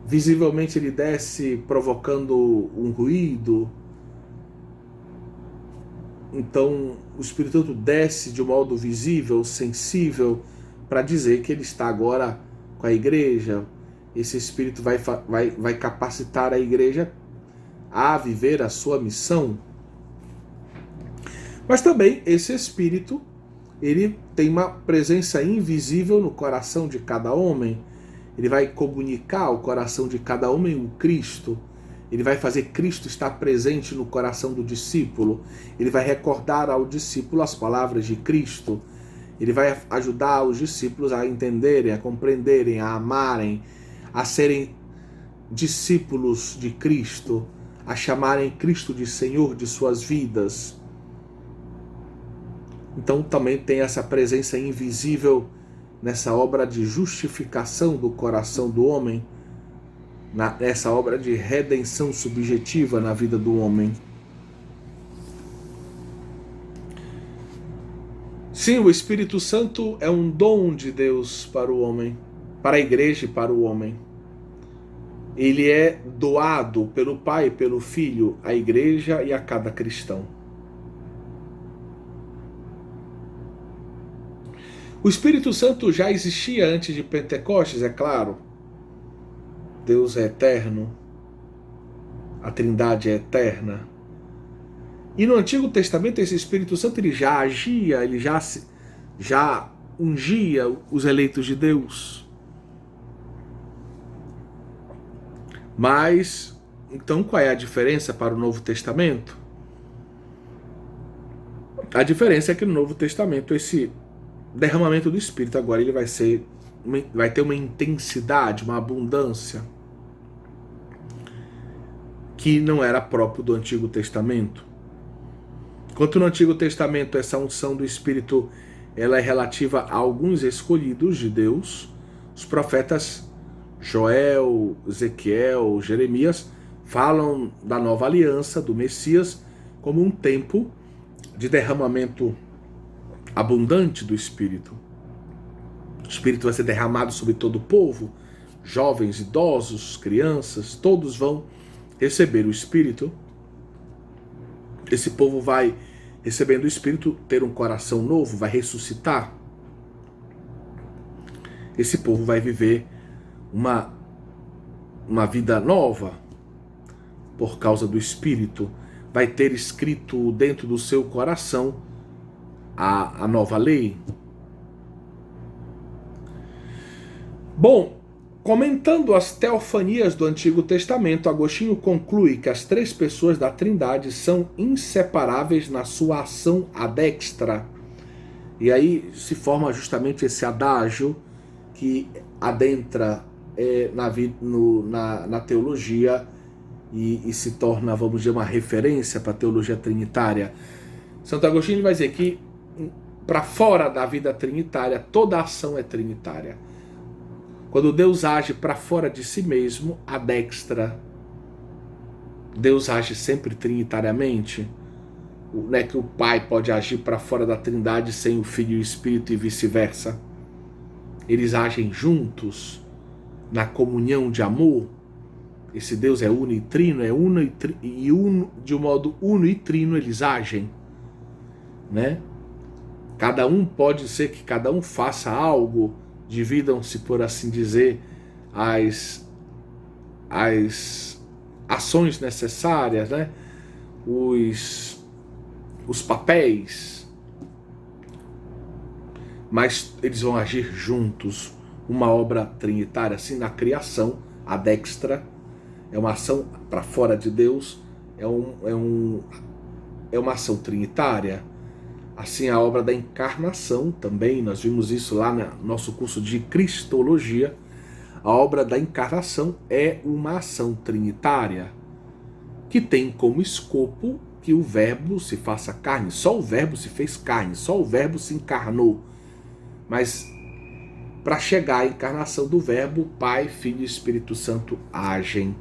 Visivelmente ele desce provocando um ruído. Então o Espírito Santo desce de um modo visível, sensível, para dizer que ele está agora com a igreja. Esse Espírito vai capacitar a igreja a viver a sua missão. Mas também esse Espírito, ele tem uma presença invisível no coração de cada homem. Ele vai comunicar ao coração de cada homem o Cristo. Ele vai fazer Cristo estar presente no coração do discípulo. Ele vai recordar ao discípulo as palavras de Cristo. Ele vai ajudar os discípulos a entenderem, a compreenderem, a amarem, a serem discípulos de Cristo, a chamarem Cristo de Senhor de suas vidas. Então também tem essa presença invisível nessa obra de justificação do coração do homem, nessa obra de redenção subjetiva na vida do homem. Sim, o Espírito Santo é um dom de Deus para o homem, para a igreja e para o homem. Ele é doado pelo Pai e pelo Filho à igreja e a cada cristão. O Espírito Santo já existia antes de Pentecostes, é claro. Deus é eterno. A Trindade é eterna. E no Antigo Testamento esse Espírito Santo ele já agia, ele já ungia os eleitos de Deus. Mas, então qual é a diferença para o Novo Testamento? A diferença é que no Novo Testamento esse derramamento do Espírito agora ele vai ter uma intensidade, uma abundância que não era próprio do Antigo Testamento. Enquanto no Antigo Testamento essa unção do Espírito ela é relativa a alguns escolhidos de Deus, os profetas Joel, Ezequiel, Jeremias falam da nova aliança, do Messias, como um tempo de derramamento abundante do Espírito. O Espírito vai ser derramado sobre todo o povo, jovens, idosos, crianças, todos vão receber o Espírito. Esse povo vai, recebendo o Espírito, ter um coração novo, vai ressuscitar. Esse povo vai viver uma vida nova por causa do Espírito. Vai ter escrito dentro do seu coração a nova lei. Bom, comentando as teofanias do Antigo Testamento, Agostinho conclui que as três pessoas da Trindade são inseparáveis na sua ação adextra. E aí se forma justamente esse adágio que adentra na teologia e se torna, vamos dizer, uma referência para a teologia trinitária. Santo Agostinho vai dizer que para fora da vida trinitária, toda ação é trinitária. Quando Deus age para fora de si mesmo, adextra, Deus age sempre trinitariamente. Não é que o Pai pode agir para fora da Trindade sem o Filho e o Espírito e vice-versa. Eles agem juntos, na comunhão de amor. Esse Deus é uno e trino, de um modo uno e trino eles agem, né? Cada um pode ser que cada um faça algo, dividam-se, por assim dizer, as ações necessárias, né? Os papéis, mas eles vão agir juntos, uma obra trinitária, assim na criação, adextra, é uma ação para fora de Deus, é uma ação trinitária. Assim a obra da encarnação também, nós vimos isso lá no nosso curso de Cristologia, a obra da encarnação é uma ação trinitária, que tem como escopo que o verbo se faça carne, só o verbo se fez carne, só o verbo se encarnou, mas para chegar à encarnação do verbo, Pai, Filho e Espírito Santo agem.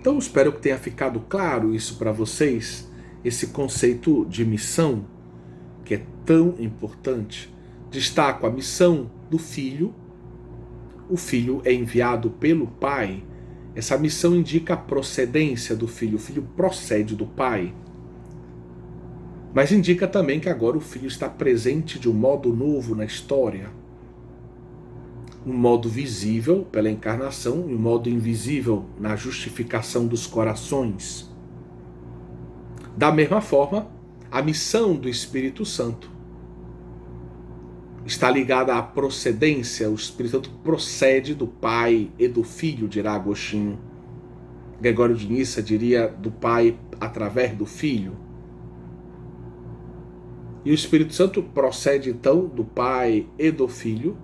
Então espero que tenha ficado claro isso para vocês, esse conceito de missão, que é tão importante. Destaco a missão do filho. O filho é enviado pelo pai. Essa missão indica a procedência do filho. O filho procede do pai. Mas indica também que agora o filho está presente de um modo novo na história. Um modo visível pela encarnação e um modo invisível na justificação dos corações. Da mesma forma, a missão do Espírito Santo está ligada à procedência. O Espírito Santo procede do Pai e do Filho, dirá Agostinho. Gregório de Nissa diria do Pai através do Filho. E o Espírito Santo procede então do Pai e do Filho,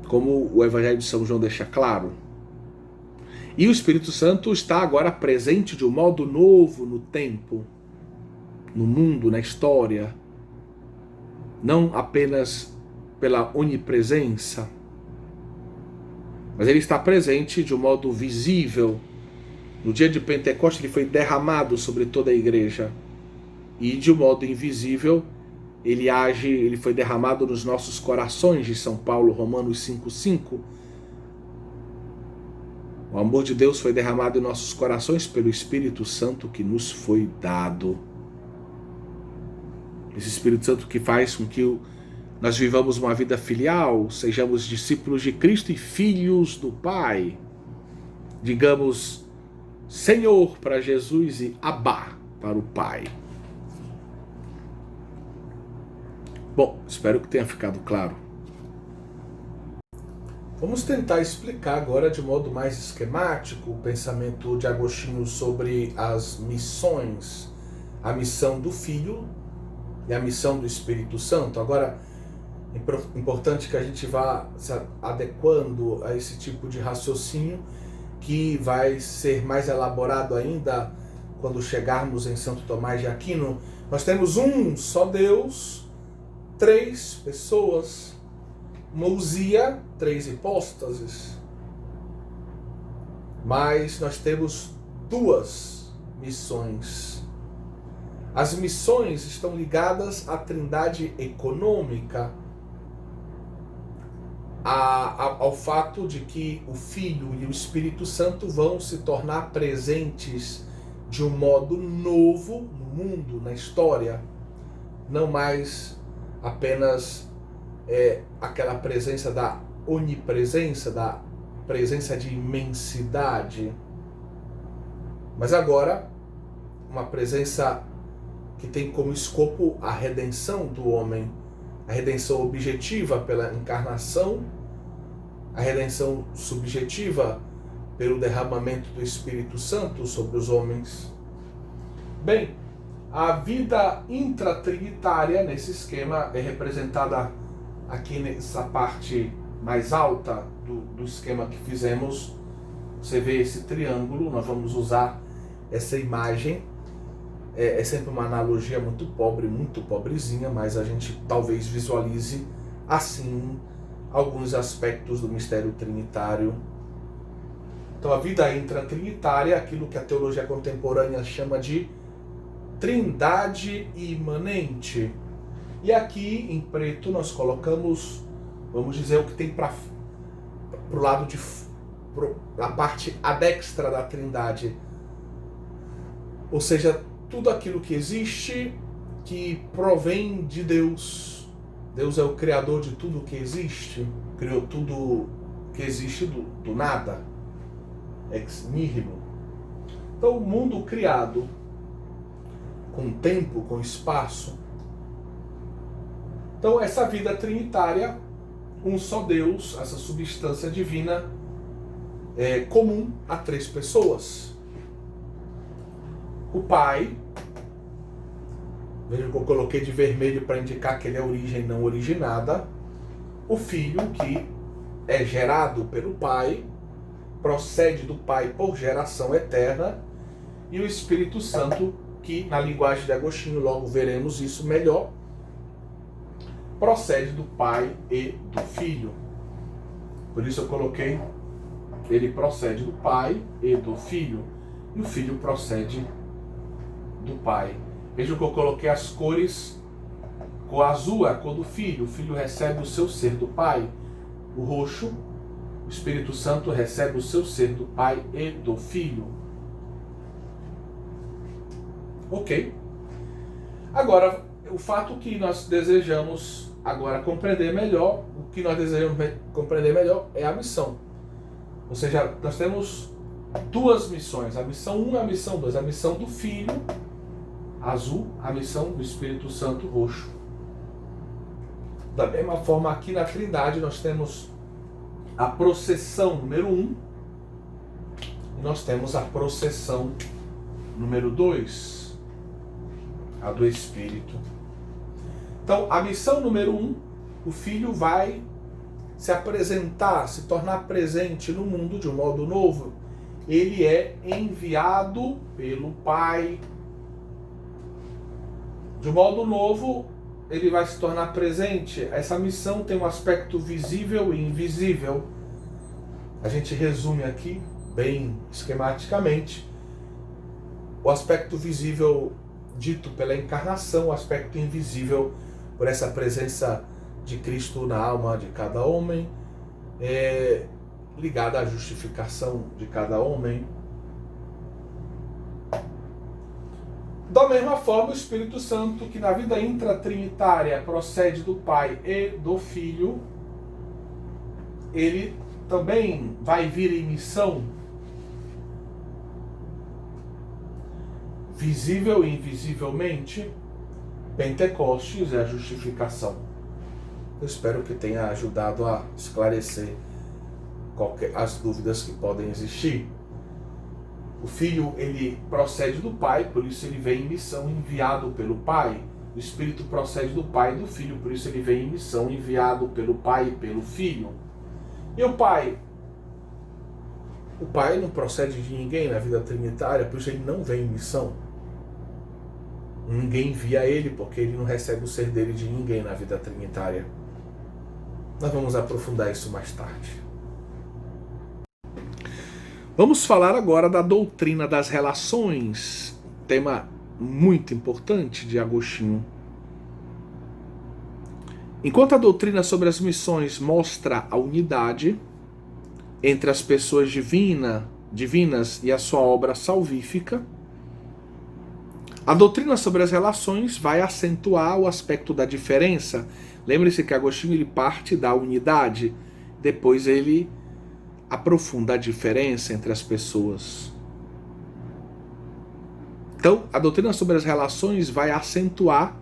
como o Evangelho de São João deixa claro. E o Espírito Santo está agora presente de um modo novo no tempo, no mundo, na história, não apenas pela onipresença, mas ele está presente de um modo visível. No dia de Pentecostes ele foi derramado sobre toda a igreja, e de um modo invisível ele age, ele foi derramado nos nossos corações, de São Paulo, Romanos 5,5. O amor de Deus foi derramado em nossos corações pelo Espírito Santo que nos foi dado. Esse Espírito Santo que faz com que nós vivamos uma vida filial, sejamos discípulos de Cristo e filhos do Pai. Digamos Senhor para Jesus e Abba para o Pai. Bom, espero que tenha ficado claro. Vamos tentar explicar agora de modo mais esquemático o pensamento de Agostinho sobre as missões, a missão do Filho e a missão do Espírito Santo. Agora, é importante que a gente vá se adequando a esse tipo de raciocínio, que vai ser mais elaborado ainda quando chegarmos em Santo Tomás de Aquino. Nós temos um só Deus, três pessoas, uma ousia, três hipóstases. Mas nós temos duas missões. As missões estão ligadas à trindade econômica, ao fato de que o Filho e o Espírito Santo vão se tornar presentes de um modo novo no mundo, na história. Não mais apenas aquela presença da onipresença, da presença de imensidade, mas agora uma presença que tem como escopo a redenção do homem, a redenção objetiva pela encarnação, a redenção subjetiva pelo derramamento do Espírito Santo sobre os homens. Bem, a vida intratrinitária nesse esquema é representada aqui nessa parte mais alta do esquema que fizemos. Você vê esse triângulo, nós vamos usar essa imagem. É sempre uma analogia muito pobre, muito pobrezinha, mas a gente talvez visualize assim alguns aspectos do mistério trinitário. Então a vida intratrinitária é aquilo que a teologia contemporânea chama de trindade imanente. E aqui em preto nós colocamos, vamos dizer, o que tem para o lado a parte adextra da trindade. Ou seja, tudo aquilo que existe, que provém de Deus. Deus é o criador de tudo que existe, criou tudo que existe do nada, ex nihilo. Então o mundo criado com tempo, com espaço. Então essa vida trinitária, um só Deus, essa substância divina, é comum a três pessoas. O Pai, veja que eu coloquei de vermelho para indicar que ele é origem não originada. O Filho, que é gerado pelo Pai, procede do Pai por geração eterna. E o Espírito Santo, que na linguagem de Agostinho, logo veremos isso melhor, procede do Pai e do Filho. Por isso eu coloquei ele procede do Pai e do Filho, e o Filho procede do Pai. Veja que eu coloquei as cores, cor azul é a cor do Filho, o Filho recebe o seu ser do Pai, o roxo, o Espírito Santo recebe o seu ser do Pai e do Filho. Ok? Agora, o fato que nós desejamos agora compreender melhor, o que nós desejamos compreender melhor é a missão. Ou seja, nós temos duas missões, a missão 1 e a missão 2. A missão do Filho, azul, a missão do Espírito Santo, roxo. Da mesma forma, aqui na Trindade nós temos a processão número 1 e nós temos a processão número 2, a do Espírito. Então, a missão número 1, o Filho vai se apresentar, se tornar presente no mundo de um modo novo. Ele é enviado pelo Pai. De um modo novo, ele vai se tornar presente. Essa missão tem um aspecto visível e invisível. A gente resume aqui, bem esquematicamente, o aspecto visível dito pela encarnação, o aspecto invisível por essa presença de Cristo na alma de cada homem, ligada à justificação de cada homem. Da mesma forma, o Espírito Santo, que na vida intratrinitária procede do Pai e do Filho, ele também vai vir em missão visível e invisivelmente. Pentecostes é a justificação. Eu espero que tenha ajudado a esclarecer as dúvidas que podem existir. O Filho, ele procede do Pai, por isso ele vem em missão enviado pelo Pai. O Espírito procede do Pai e do Filho, por isso ele vem em missão enviado pelo Pai e pelo Filho. E o Pai? O Pai não procede de ninguém na vida trinitária, por isso ele não vem em missão. Ninguém envia ele, porque ele não recebe o ser dele de ninguém na vida trinitária. Nós vamos aprofundar isso mais tarde. Vamos falar agora da doutrina das relações, tema muito importante de Agostinho. Enquanto a doutrina sobre as missões mostra a unidade entre as pessoas divinas e a sua obra salvífica, a doutrina sobre as relações vai acentuar o aspecto da diferença. Lembre-se que Agostinho ele parte da unidade, depois ele aprofunda a diferença entre as pessoas. Então, a doutrina sobre as relações vai acentuar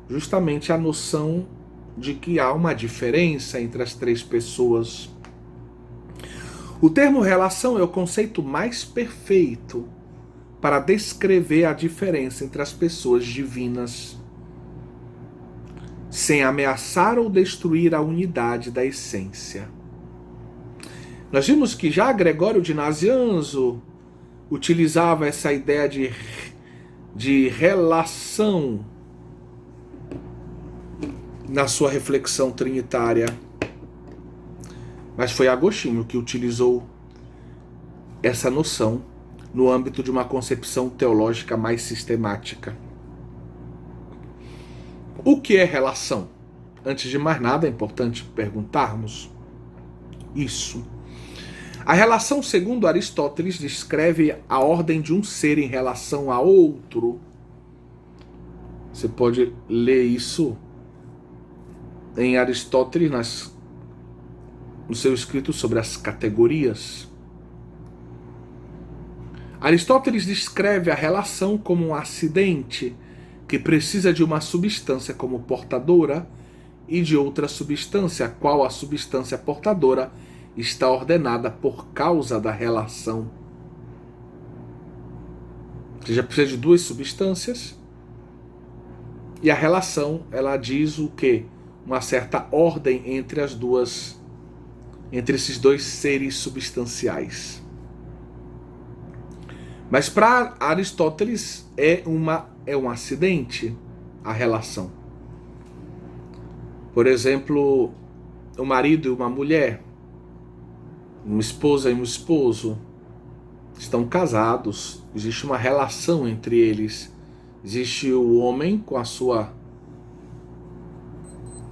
justamente a noção de que há uma diferença entre as três pessoas. O termo relação é o conceito mais perfeito para descrever a diferença entre as pessoas divinas, sem ameaçar ou destruir a unidade da essência. Nós vimos que já Gregório de Nazianzo utilizava essa ideia de relação na sua reflexão trinitária. Mas foi Agostinho que utilizou essa noção no âmbito de uma concepção teológica mais sistemática. O que é relação? Antes de mais nada, é importante perguntarmos isso. A relação, segundo Aristóteles, descreve a ordem de um ser em relação a outro. Você pode ler isso em Aristóteles no seu escrito sobre as categorias. Aristóteles descreve a relação como um acidente que precisa de uma substância como portadora e de outra substância, a qual a substância portadora está ordenada por causa da relação. Você já precisa de duas substâncias e a relação, ela diz o quê? Uma certa ordem entre esses dois seres substanciais. Mas para Aristóteles é um acidente a relação. Por exemplo, o marido e uma mulher. uma esposa e um esposo estão casados, existe uma relação entre eles. Existe o homem com a sua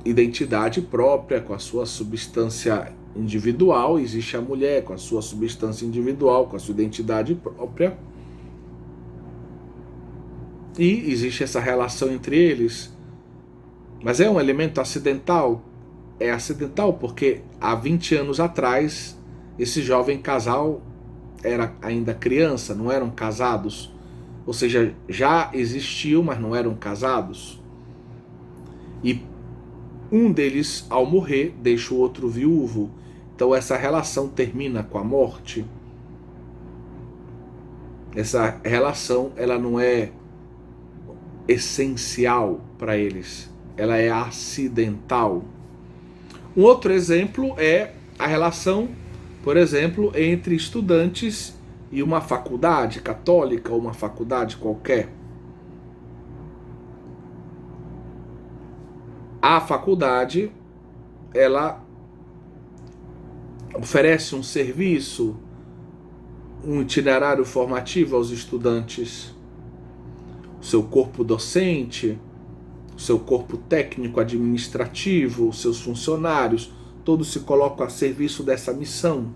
identidade própria, com a sua substância individual, existe a mulher com a sua substância individual, com a sua identidade própria. E existe essa relação entre eles. Mas é um elemento acidental? É acidental porque há 20 anos atrás esse jovem casal era ainda criança, não eram casados. Ou seja, já existiam, mas não eram casados. E um deles, ao morrer, deixa o outro viúvo. Então essa relação termina com a morte. Essa relação, ela não é essencial para eles. Ela é acidental. Um outro exemplo é a relação, por exemplo, entre estudantes e uma faculdade católica ou uma faculdade qualquer. A faculdade, ela oferece um serviço, um itinerário formativo aos estudantes. O seu corpo docente, o seu corpo técnico administrativo, os seus funcionários, todos se colocam a serviço dessa missão.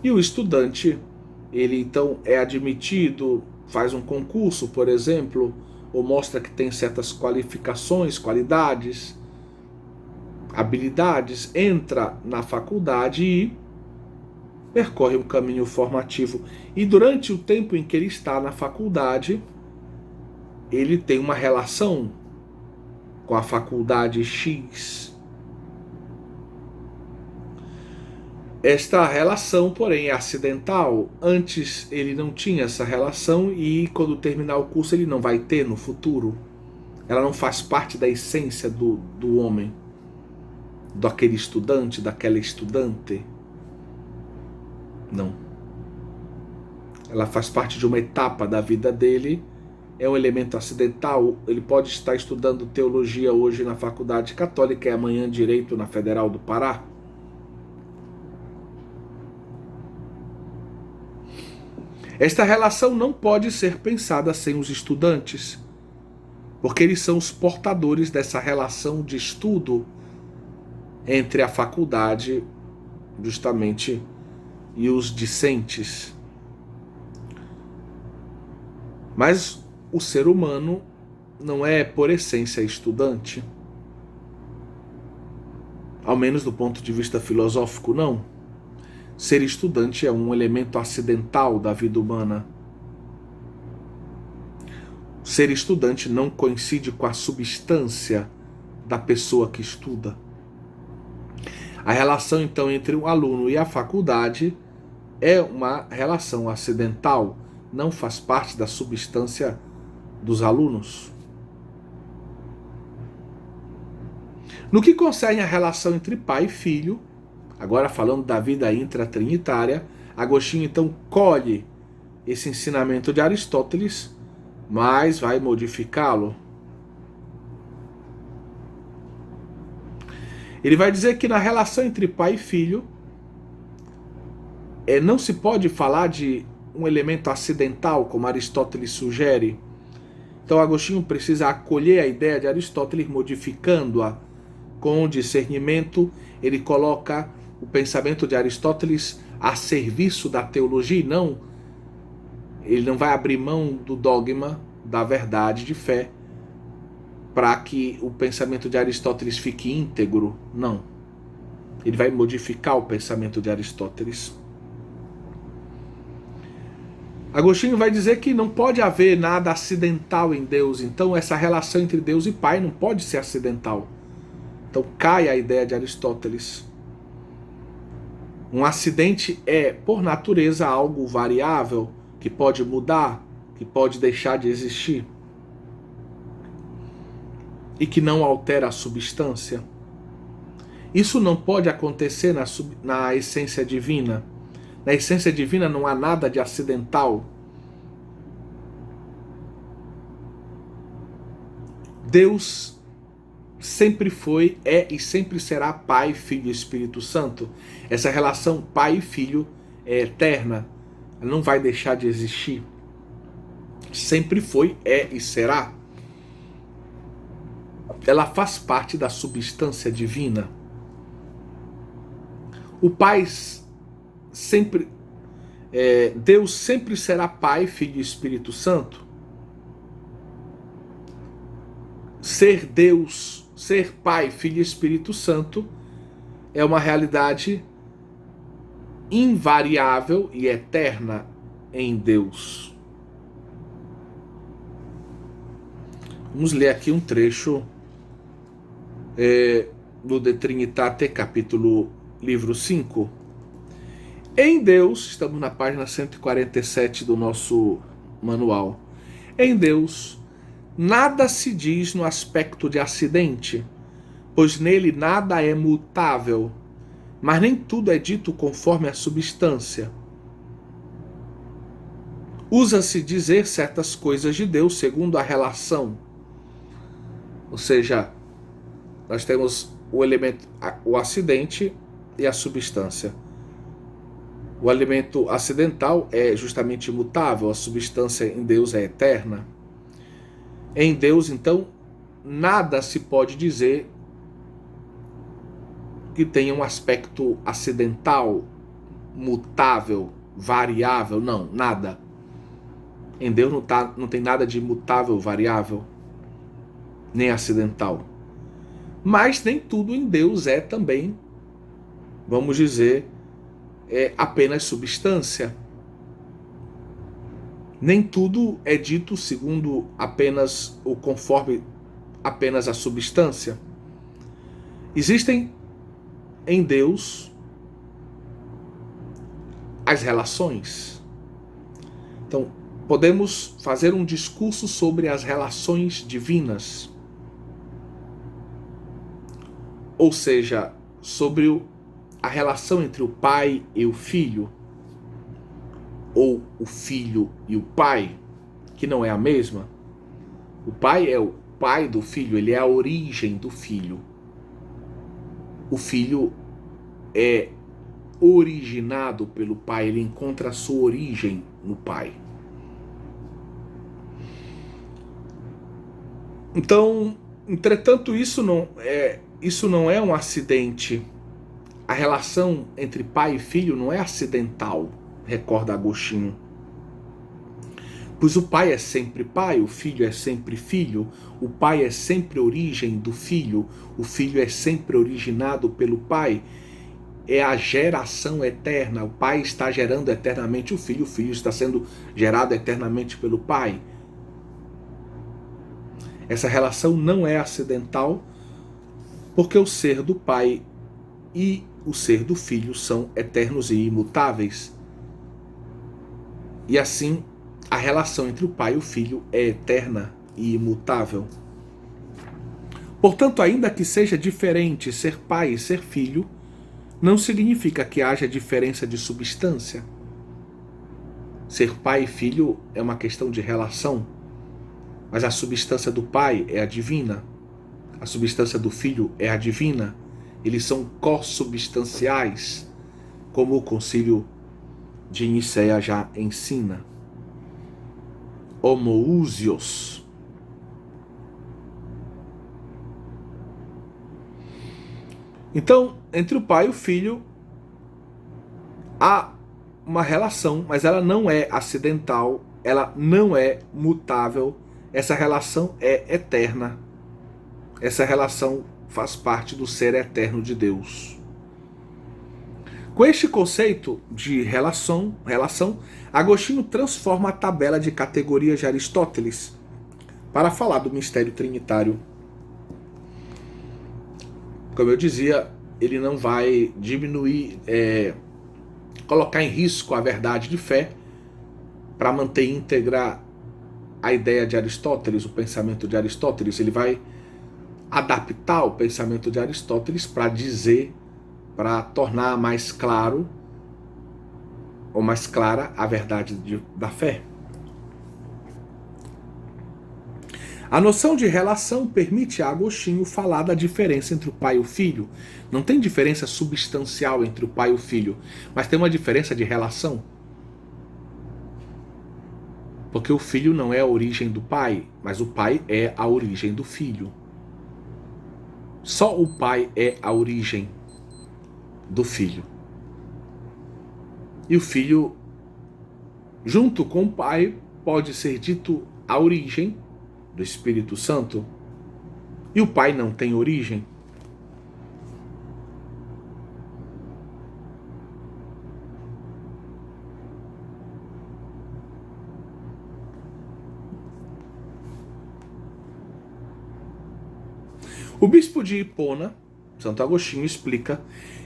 E o estudante, ele então é admitido, faz um concurso, por exemplo, ou mostra que tem certas qualificações, qualidades, habilidades, entra na faculdade e percorre um caminho formativo. E durante o tempo em que ele está na faculdade, ele tem uma relação com a faculdade X. Esta relação, porém, é acidental. Antes ele não tinha essa relação e quando terminar o curso ele não vai ter no futuro. Ela não faz parte da essência do homem, daquele estudante, daquela estudante. Não. Ela faz parte de uma etapa da vida dele, é um elemento acidental. Ele pode estar estudando teologia hoje na faculdade católica e amanhã direito na Federal do Pará. Esta relação não pode ser pensada sem os estudantes, porque eles são os portadores dessa relação de estudo entre a faculdade, justamente, e os discentes. Mas o ser humano não é, por essência, estudante. Ao menos do ponto de vista filosófico, não. Ser estudante é um elemento acidental da vida humana. Ser estudante não coincide com a substância da pessoa que estuda. A relação, então, entre o aluno e a faculdade é uma relação acidental, não faz parte da substância dos alunos. No que concerne a relação entre pai e filho, agora falando da vida intratrinitária, Agostinho então colhe esse ensinamento de Aristóteles, mas vai modificá-lo. Ele vai dizer que na relação entre pai e filho, não se pode falar de um elemento acidental, como Aristóteles sugere. Então Agostinho precisa acolher a ideia de Aristóteles, modificando-a com discernimento. Ele coloca o pensamento de Aristóteles a serviço da teologia e não, ele não vai abrir mão do dogma da verdade de fé para que o pensamento de Aristóteles fique íntegro, não. Ele vai modificar o pensamento de Aristóteles. Agostinho vai dizer que não pode haver nada acidental em Deus, então essa relação entre Deus e Pai não pode ser acidental. Então cai a ideia de Aristóteles. Um acidente é, por natureza, algo variável, que pode mudar, que pode deixar de existir e que não altera a substância. Isso não pode acontecer na essência divina. Na essência divina não há nada de acidental. Deus sempre foi, é e sempre será Pai, Filho e Espírito Santo. Essa relação Pai e Filho é eterna, ela não vai deixar de existir. Sempre foi, é e será. Ela faz parte da substância divina. O Pai sempre, Deus sempre será Pai, Filho e Espírito Santo. Ser Deus, ser Pai, Filho e Espírito Santo é uma realidade invariável e eterna em Deus. Vamos ler aqui um trecho do De Trinitate, livro 5. Em Deus, estamos na página 147 do nosso manual. Em Deus, nada se diz no aspecto de acidente, pois nele nada é mutável, mas nem tudo é dito conforme a substância. Usa-se dizer certas coisas de Deus segundo a relação. Ou seja, nós temos o elemento, o acidente e a substância. O elemento acidental é justamente imutável, a substância em Deus é eterna. Em Deus, então, nada se pode dizer que tenha um aspecto acidental, mutável, variável. Não, nada. Em Deus não tem nada de mutável, variável, nem acidental. Mas nem tudo em Deus é também, vamos dizer, apenas substância. Nem tudo é dito segundo apenas ou conforme apenas a substância. Existem em Deus as relações. Então, podemos fazer um discurso sobre as relações divinas. Ou seja, sobre a relação entre o pai e o filho, ou o filho e o pai, que não é a mesma. O pai é o pai do filho, ele é a origem do filho. O filho é originado pelo pai, ele encontra a sua origem no pai. Então, entretanto, isso não é um acidente. A relação entre pai e filho não é acidental, recorda Agostinho. Pois o pai é sempre pai, o filho é sempre filho, o pai é sempre origem do filho, o filho é sempre originado pelo pai. É a geração eterna, o pai está gerando eternamente o filho está sendo gerado eternamente pelo pai. Essa relação não é acidental, porque o ser do pai e o ser do filho são eternos e imutáveis. E assim, a relação entre o pai e o filho é eterna e imutável. Portanto, ainda que seja diferente ser pai e ser filho, não significa que haja diferença de substância. Ser pai e filho é uma questão de relação, mas a substância do pai é a divina, a substância do filho é a divina. Eles são co-substanciais, como o Concílio de Nicéia já ensina. Homoousios. Então, entre o pai e o filho há uma relação, mas ela não é acidental, ela não é mutável, essa relação é eterna. Essa relação faz parte do ser eterno de Deus. Com este conceito de relação, Agostinho transforma a tabela de categorias de Aristóteles para falar do mistério trinitário. Como eu dizia, ele não vai diminuir, colocar em risco a verdade de fé para manter íntegra a ideia de Aristóteles, o pensamento de Aristóteles. Ele vai adaptar o pensamento de Aristóteles para dizer, para tornar mais claro ou mais clara a verdade da fé. A noção de relação permite a Agostinho falar da diferença entre o pai e o filho. Não tem diferença substancial entre o pai e o filho, mas tem uma diferença de relação. Porque o filho não é a origem do pai, mas o pai é a origem do filho. Só o pai é a origem do filho. E o filho, junto com o pai, pode ser dito a origem do Espírito Santo. E o pai não tem origem. O bispo de Hipona, Santo Agostinho, explica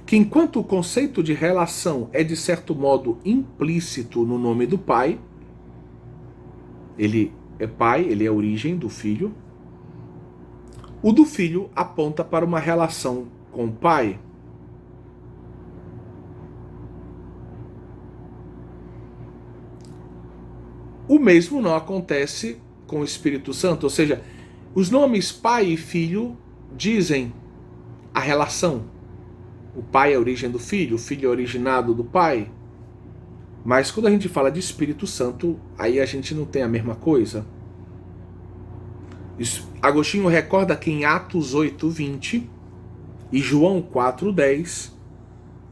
que enquanto o conceito de relação é de certo modo implícito no nome do pai, ele é pai, ele é a origem do filho, o do filho aponta para uma relação com o pai. O mesmo não acontece com o Espírito Santo, ou seja, os nomes pai e filho dizem a relação. O pai é a origem do filho, o filho é originado do pai. Mas quando a gente fala de Espírito Santo, aí a gente não tem a mesma coisa. Agostinho recorda que em Atos 8:20 e João 4:10,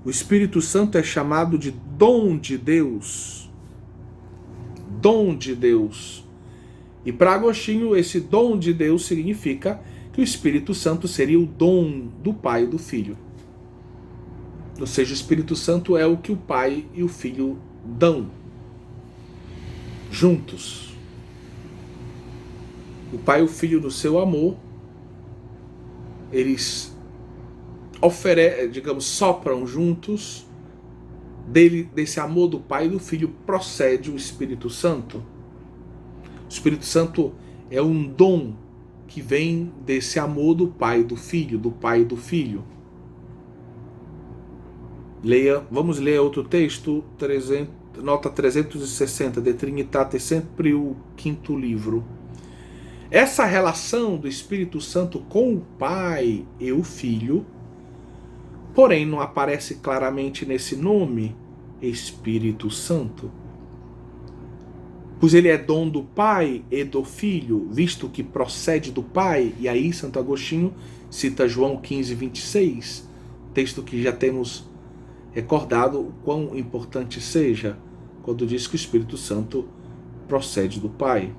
o Espírito Santo é chamado de dom de Deus. Dom de Deus. E para Agostinho, esse dom de Deus significa que o Espírito Santo seria o dom do Pai e do Filho. Ou seja, o Espírito Santo é o que o Pai e o Filho dão juntos. O Pai e o Filho, no seu amor, eles sopram juntos. Desse amor do Pai e do Filho procede o Espírito Santo. O Espírito Santo é um dom que vem desse amor do Pai e do Filho, do Pai e do Filho. Vamos ler outro texto, nota 360, De Trinitate Sempre, o quinto livro. Essa relação do Espírito Santo com o Pai e o Filho, porém não aparece claramente nesse nome, Espírito Santo. Pois ele é dom do Pai e do Filho, visto que procede do Pai. E aí Santo Agostinho cita João 15:26, texto que já temos recordado o quão importante seja, quando diz que o Espírito Santo procede do Pai.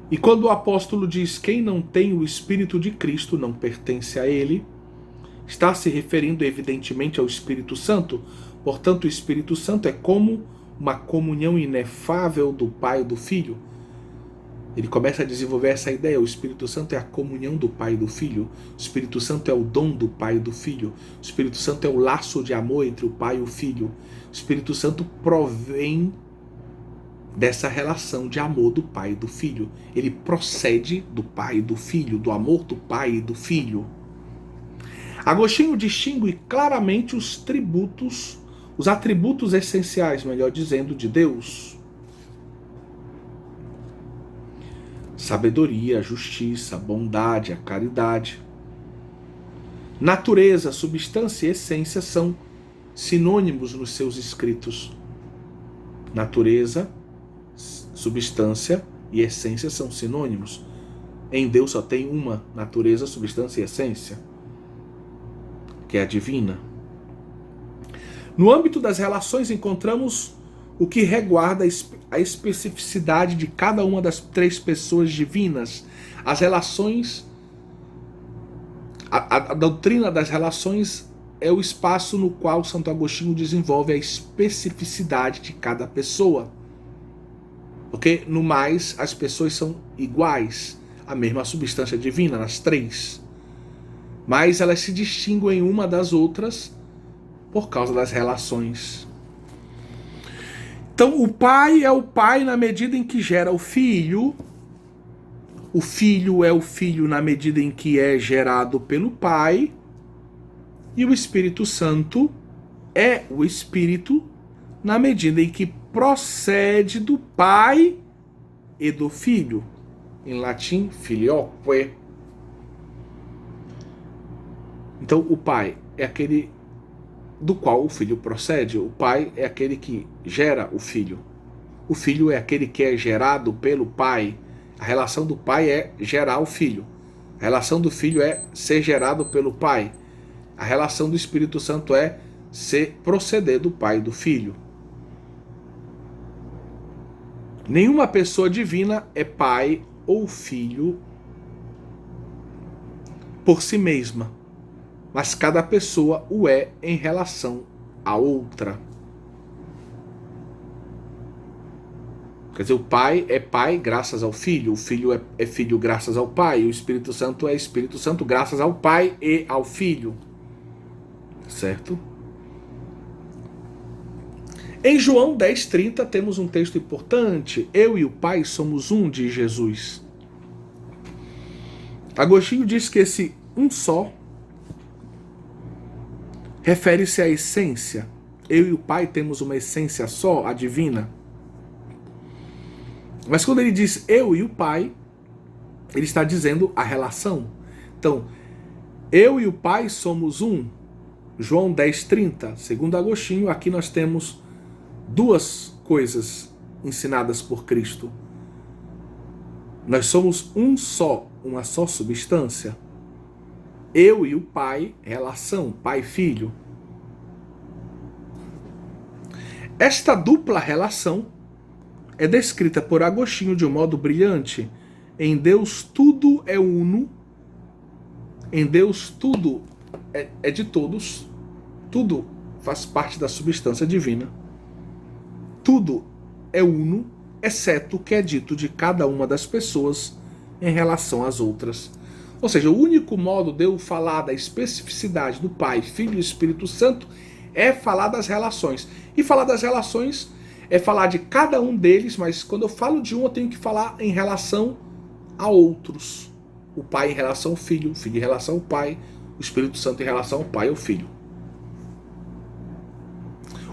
E quando o apóstolo diz quem não tem o Espírito de Cristo não pertence a ele, está se referindo evidentemente ao Espírito Santo. Portanto, o Espírito Santo é como uma comunhão inefável do Pai e do Filho. Ele começa a desenvolver essa ideia. O Espírito Santo é a comunhão do Pai e do Filho. O Espírito Santo é o dom do Pai e do Filho. O Espírito Santo é o laço de amor entre o Pai e o Filho. O Espírito Santo provém dessa relação de amor do Pai e do Filho. Ele procede do Pai e do Filho, do amor do Pai e do Filho. Agostinho distingue claramente os atributos essenciais, melhor dizendo, de Deus. Sabedoria, a justiça, a bondade, a caridade. Natureza, substância e essência são sinônimos nos seus escritos. Natureza, substância e essência são sinônimos. Em Deus só tem uma natureza, substância e essência, que é a divina. No âmbito das relações encontramos o que reguarda a especificidade de cada uma das três pessoas divinas. As relações, a doutrina das relações é o espaço no qual Santo Agostinho desenvolve a especificidade de cada pessoa. Porque, no mais, as pessoas são iguais, a mesma substância divina, nas três. Mas elas se distinguem uma das outras por causa das relações. Então, o pai é o pai na medida em que gera o filho é o filho na medida em que é gerado pelo pai, e o Espírito Santo é o Espírito na medida em que procede do pai e do filho. em latim, filioque. Então, o pai é aquele do qual o filho procede. O pai é aquele que gera o filho. O filho é aquele que é gerado pelo pai. A relação do pai é gerar o filho. A relação do filho é ser gerado pelo pai. A relação do Espírito Santo é ser proceder do pai e do filho. Nenhuma pessoa divina é pai ou filho por si mesma, mas cada pessoa o é em relação a outra. Quer dizer, o pai é pai graças ao filho, o filho é filho graças ao pai, o Espírito Santo é Espírito Santo graças ao pai e ao filho. Certo? Em João 10,30 temos um texto importante. Eu e o Pai somos um, diz Jesus. Agostinho diz que esse um só refere-se à essência. Eu e o Pai temos uma essência só, a divina. Mas quando ele diz eu e o Pai, ele está dizendo a relação. Então, eu e o Pai somos um. João 10,30. Segundo Agostinho, aqui nós temos duas coisas ensinadas por Cristo. Nós somos um só, uma só substância. Eu e o Pai, relação, pai e filho. Esta dupla relação é descrita por Agostinho de um modo brilhante. Em Deus tudo é uno. Em Deus tudo é de todos. Tudo faz parte da substância divina. Tudo é uno, exceto o que é dito de cada uma das pessoas em relação às outras. Ou seja, o único modo de eu falar da especificidade do Pai, Filho e Espírito Santo é falar das relações. E falar das relações é falar de cada um deles, mas quando eu falo de um, eu tenho que falar em relação a outros. O Pai em relação ao Filho, o Filho em relação ao Pai, o Espírito Santo em relação ao Pai e ao Filho.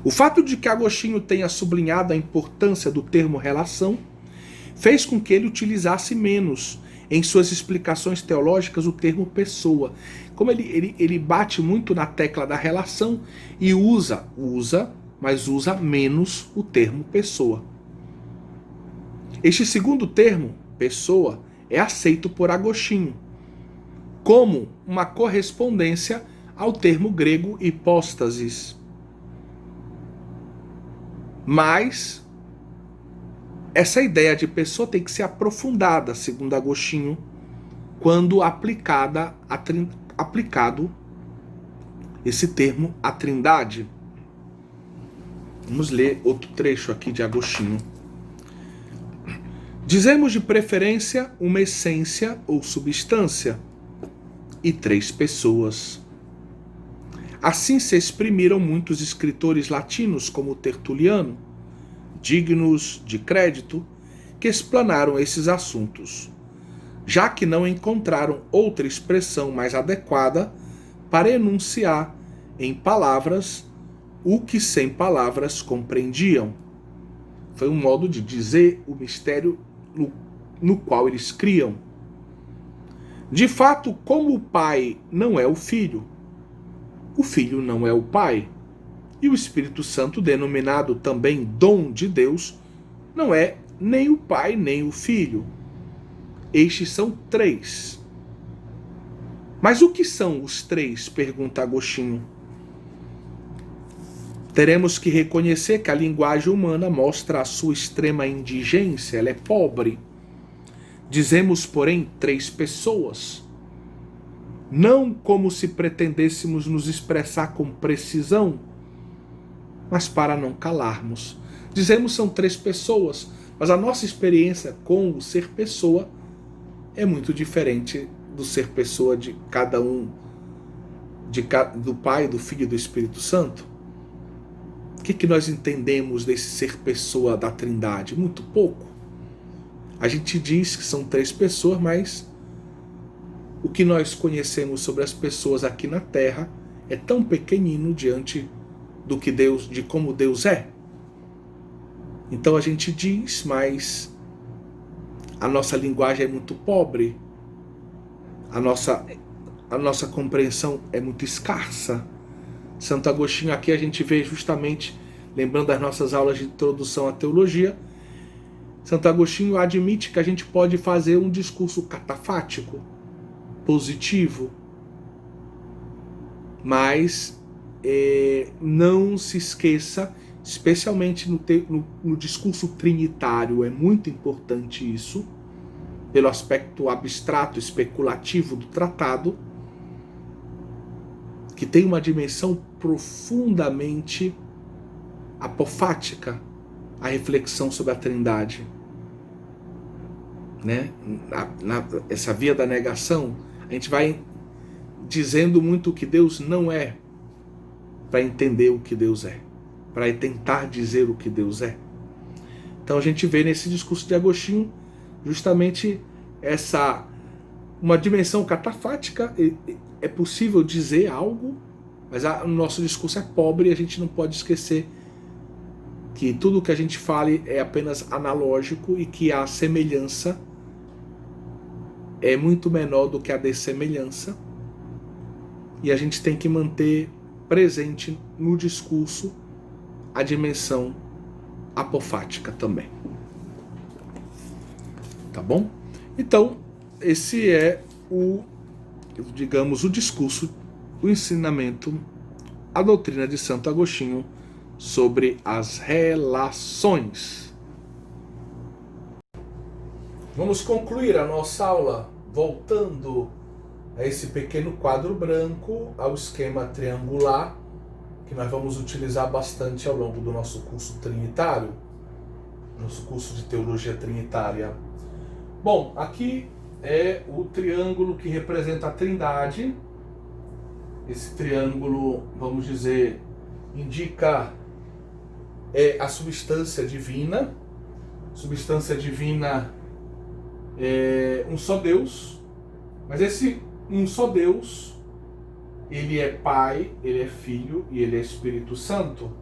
O fato de que Agostinho tenha sublinhado a importância do termo relação fez com que ele utilizasse menos em suas explicações teológicas o termo pessoa. Como ele bate muito na tecla da relação e mas usa menos o termo pessoa. Este segundo termo, pessoa, é aceito por Agostinho como uma correspondência ao termo grego hipóstasis. Mas essa ideia de pessoa tem que ser aprofundada, segundo Agostinho, quando aplicado esse termo à Trindade. Vamos ler outro trecho aqui de Agostinho. Dizemos de preferência uma essência ou substância e três pessoas. Assim se exprimiram muitos escritores latinos, como Tertuliano, dignos de crédito, que explanaram esses assuntos, já que não encontraram outra expressão mais adequada para enunciar em palavras o que sem palavras compreendiam. Foi um modo de dizer o mistério no qual eles criam. De fato, como o Pai não é o Filho não é o Pai, e o Espírito Santo, denominado também dom de Deus, não é nem o Pai nem o Filho. Estes são três. Mas o que são os três? Pergunta Agostinho. Teremos que reconhecer que a linguagem humana mostra a sua extrema indigência, ela é pobre. Dizemos, porém, três pessoas. Não como se pretendêssemos nos expressar com precisão, mas para não calarmos. Dizemos são três pessoas, mas a nossa experiência com o ser pessoa é muito diferente do ser pessoa de cada um, do Pai, do Filho e do Espírito Santo. O que nós entendemos desse ser pessoa da Trindade? Muito pouco. A gente diz que são três pessoas, mas o que nós conhecemos sobre as pessoas aqui na Terra é tão pequenino diante do que Deus, de como Deus é. Então a gente diz, mas A nossa linguagem é muito pobre. A nossa compreensão é muito escassa. Santo Agostinho, aqui a gente vê justamente, lembrando das nossas aulas de introdução à teologia, Santo Agostinho admite que a gente pode fazer um discurso catafático, positivo, mas não se esqueça, especialmente no discurso trinitário, é muito importante isso, pelo aspecto abstrato, especulativo do tratado, que tem uma dimensão profundamente apofática, a reflexão sobre a Trindade. Né? Essa via da negação, a gente vai dizendo muito o que Deus não é, para entender o que Deus é, para tentar dizer o que Deus é. Então a gente vê nesse discurso de Agostinho justamente uma dimensão catafática. É possível dizer algo, mas o nosso discurso é pobre e a gente não pode esquecer que tudo que a gente fale é apenas analógico e que a semelhança é muito menor do que a dessemelhança, e a gente tem que manter presente no discurso a dimensão apofática também. Tá bom? Então, esse é o discurso, o ensinamento, a doutrina de Santo Agostinho sobre as relações. Vamos concluir a nossa aula voltando a esse pequeno quadro branco, ao esquema triangular, que nós vamos utilizar bastante ao longo do nosso curso trinitário, nosso curso de teologia trinitária. Bom, aqui é o triângulo que representa a Trindade. Esse triângulo, vamos dizer, indica a substância divina. Substância divina é um só Deus, mas esse um só Deus, ele é Pai, ele é Filho e ele é Espírito Santo.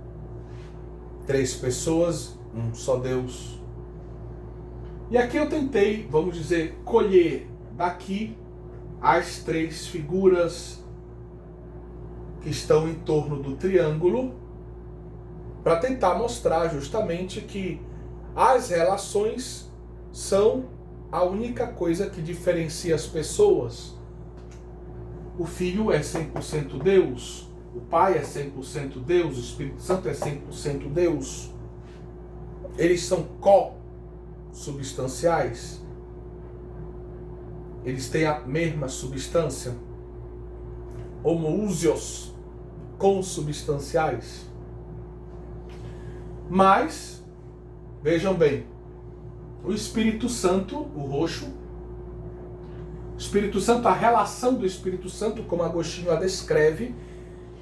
3 pessoas, um só Deus. E aqui eu tentei, vamos dizer, colher daqui as 3 figuras que estão em torno do triângulo, para tentar mostrar justamente que as relações são a única coisa que diferencia as pessoas. O Filho é 100% Deus, o Pai é 100% Deus, o Espírito Santo é 100% Deus. Eles são co-substanciais. Eles têm a mesma substância. Homoousios, consubstanciais. Mas, vejam bem, o Espírito Santo, o roxo, o Espírito Santo, a relação do Espírito Santo, como Agostinho a descreve,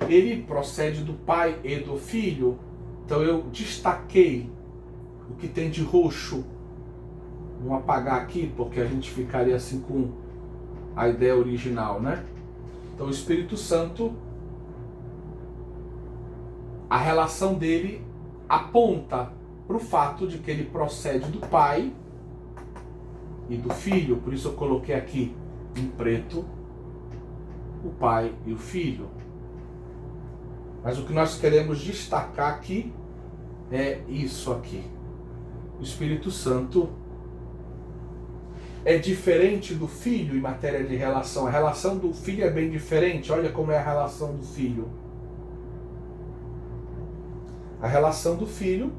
ele procede do Pai e do Filho. Então eu destaquei o que tem de roxo. Vamos apagar aqui, porque a gente ficaria assim com a ideia original, né? Então o Espírito Santo, a relação dele aponta para o fato de que ele procede do Pai e do Filho. Por isso eu coloquei aqui em preto o Pai e o Filho. Mas o que nós queremos destacar aqui é isso aqui. O Espírito Santo é diferente do Filho em matéria de relação. A relação do Filho é bem diferente. Olha como é a relação do Filho. A relação do Filho,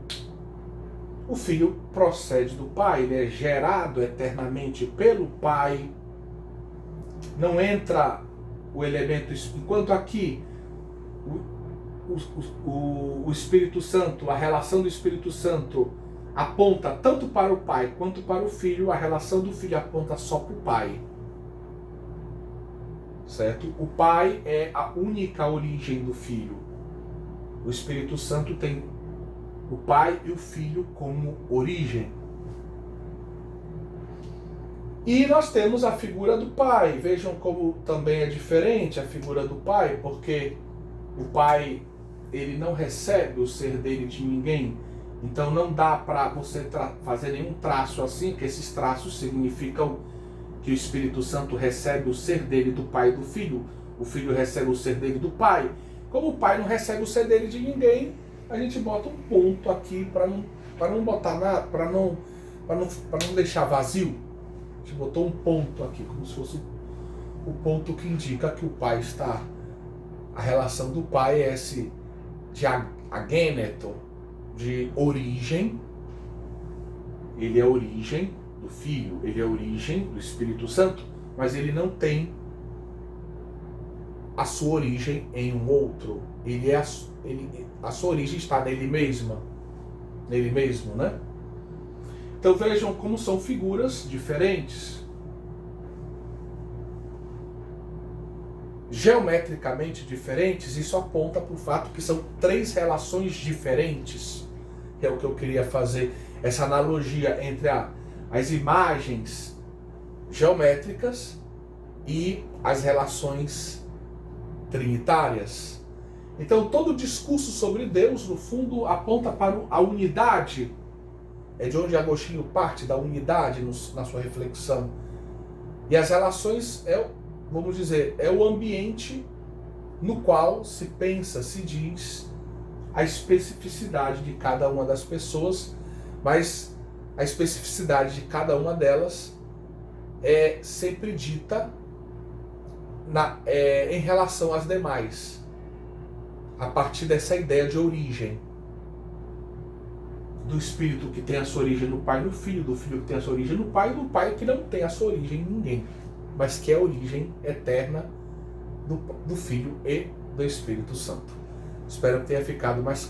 o Filho procede do Pai, ele é gerado eternamente pelo Pai. Não entra o elemento... Enquanto aqui, o Espírito Santo, a relação do Espírito Santo aponta tanto para o Pai quanto para o Filho, a relação do Filho aponta só para o Pai. Certo? O Pai é a única origem do Filho. O Espírito Santo tem o Pai e o Filho como origem. E nós temos a figura do Pai. Vejam como também é diferente a figura do Pai, porque o Pai, ele não recebe o ser dele de ninguém. Então não dá para você fazer nenhum traço assim, que esses traços significam que o Espírito Santo recebe o ser dele do Pai e do Filho, o Filho recebe o ser dele do Pai. Como o Pai não recebe o ser dele de ninguém, a gente bota um ponto aqui para não botar nada, para não deixar vazio. A gente botou um ponto aqui, como se fosse o ponto que indica que o Pai está. A relação do Pai é esse de agêneto, de origem. Ele é a origem do Filho, ele é a origem do Espírito Santo, mas ele não tem a sua origem em um outro. A sua origem está nele mesmo, né? Então vejam como são figuras diferentes. Geometricamente diferentes, isso aponta para o fato que são três relações diferentes. Que é o que eu queria fazer, essa analogia entre as imagens geométricas e as relações trinitárias. Então todo discurso sobre Deus, no fundo, aponta para a unidade. É de onde Agostinho parte, da unidade na sua reflexão. E as relações, vamos dizer, é o ambiente no qual se pensa, se diz a especificidade de cada uma das pessoas, mas a especificidade de cada uma delas é sempre dita em relação às demais, a partir dessa ideia de origem. Do Espírito que tem a sua origem no Pai e no Filho, do Filho que tem a sua origem no Pai, e do Pai que não tem a sua origem em ninguém, mas que é a origem eterna do Filho e do Espírito Santo. Espero que tenha ficado mais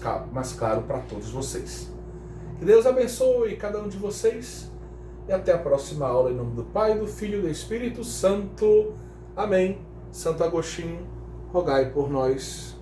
claro para todos vocês. Que Deus abençoe cada um de vocês e até a próxima aula em nome do Pai, do Filho e do Espírito Santo. Amém. Santo Agostinho, rogai por nós.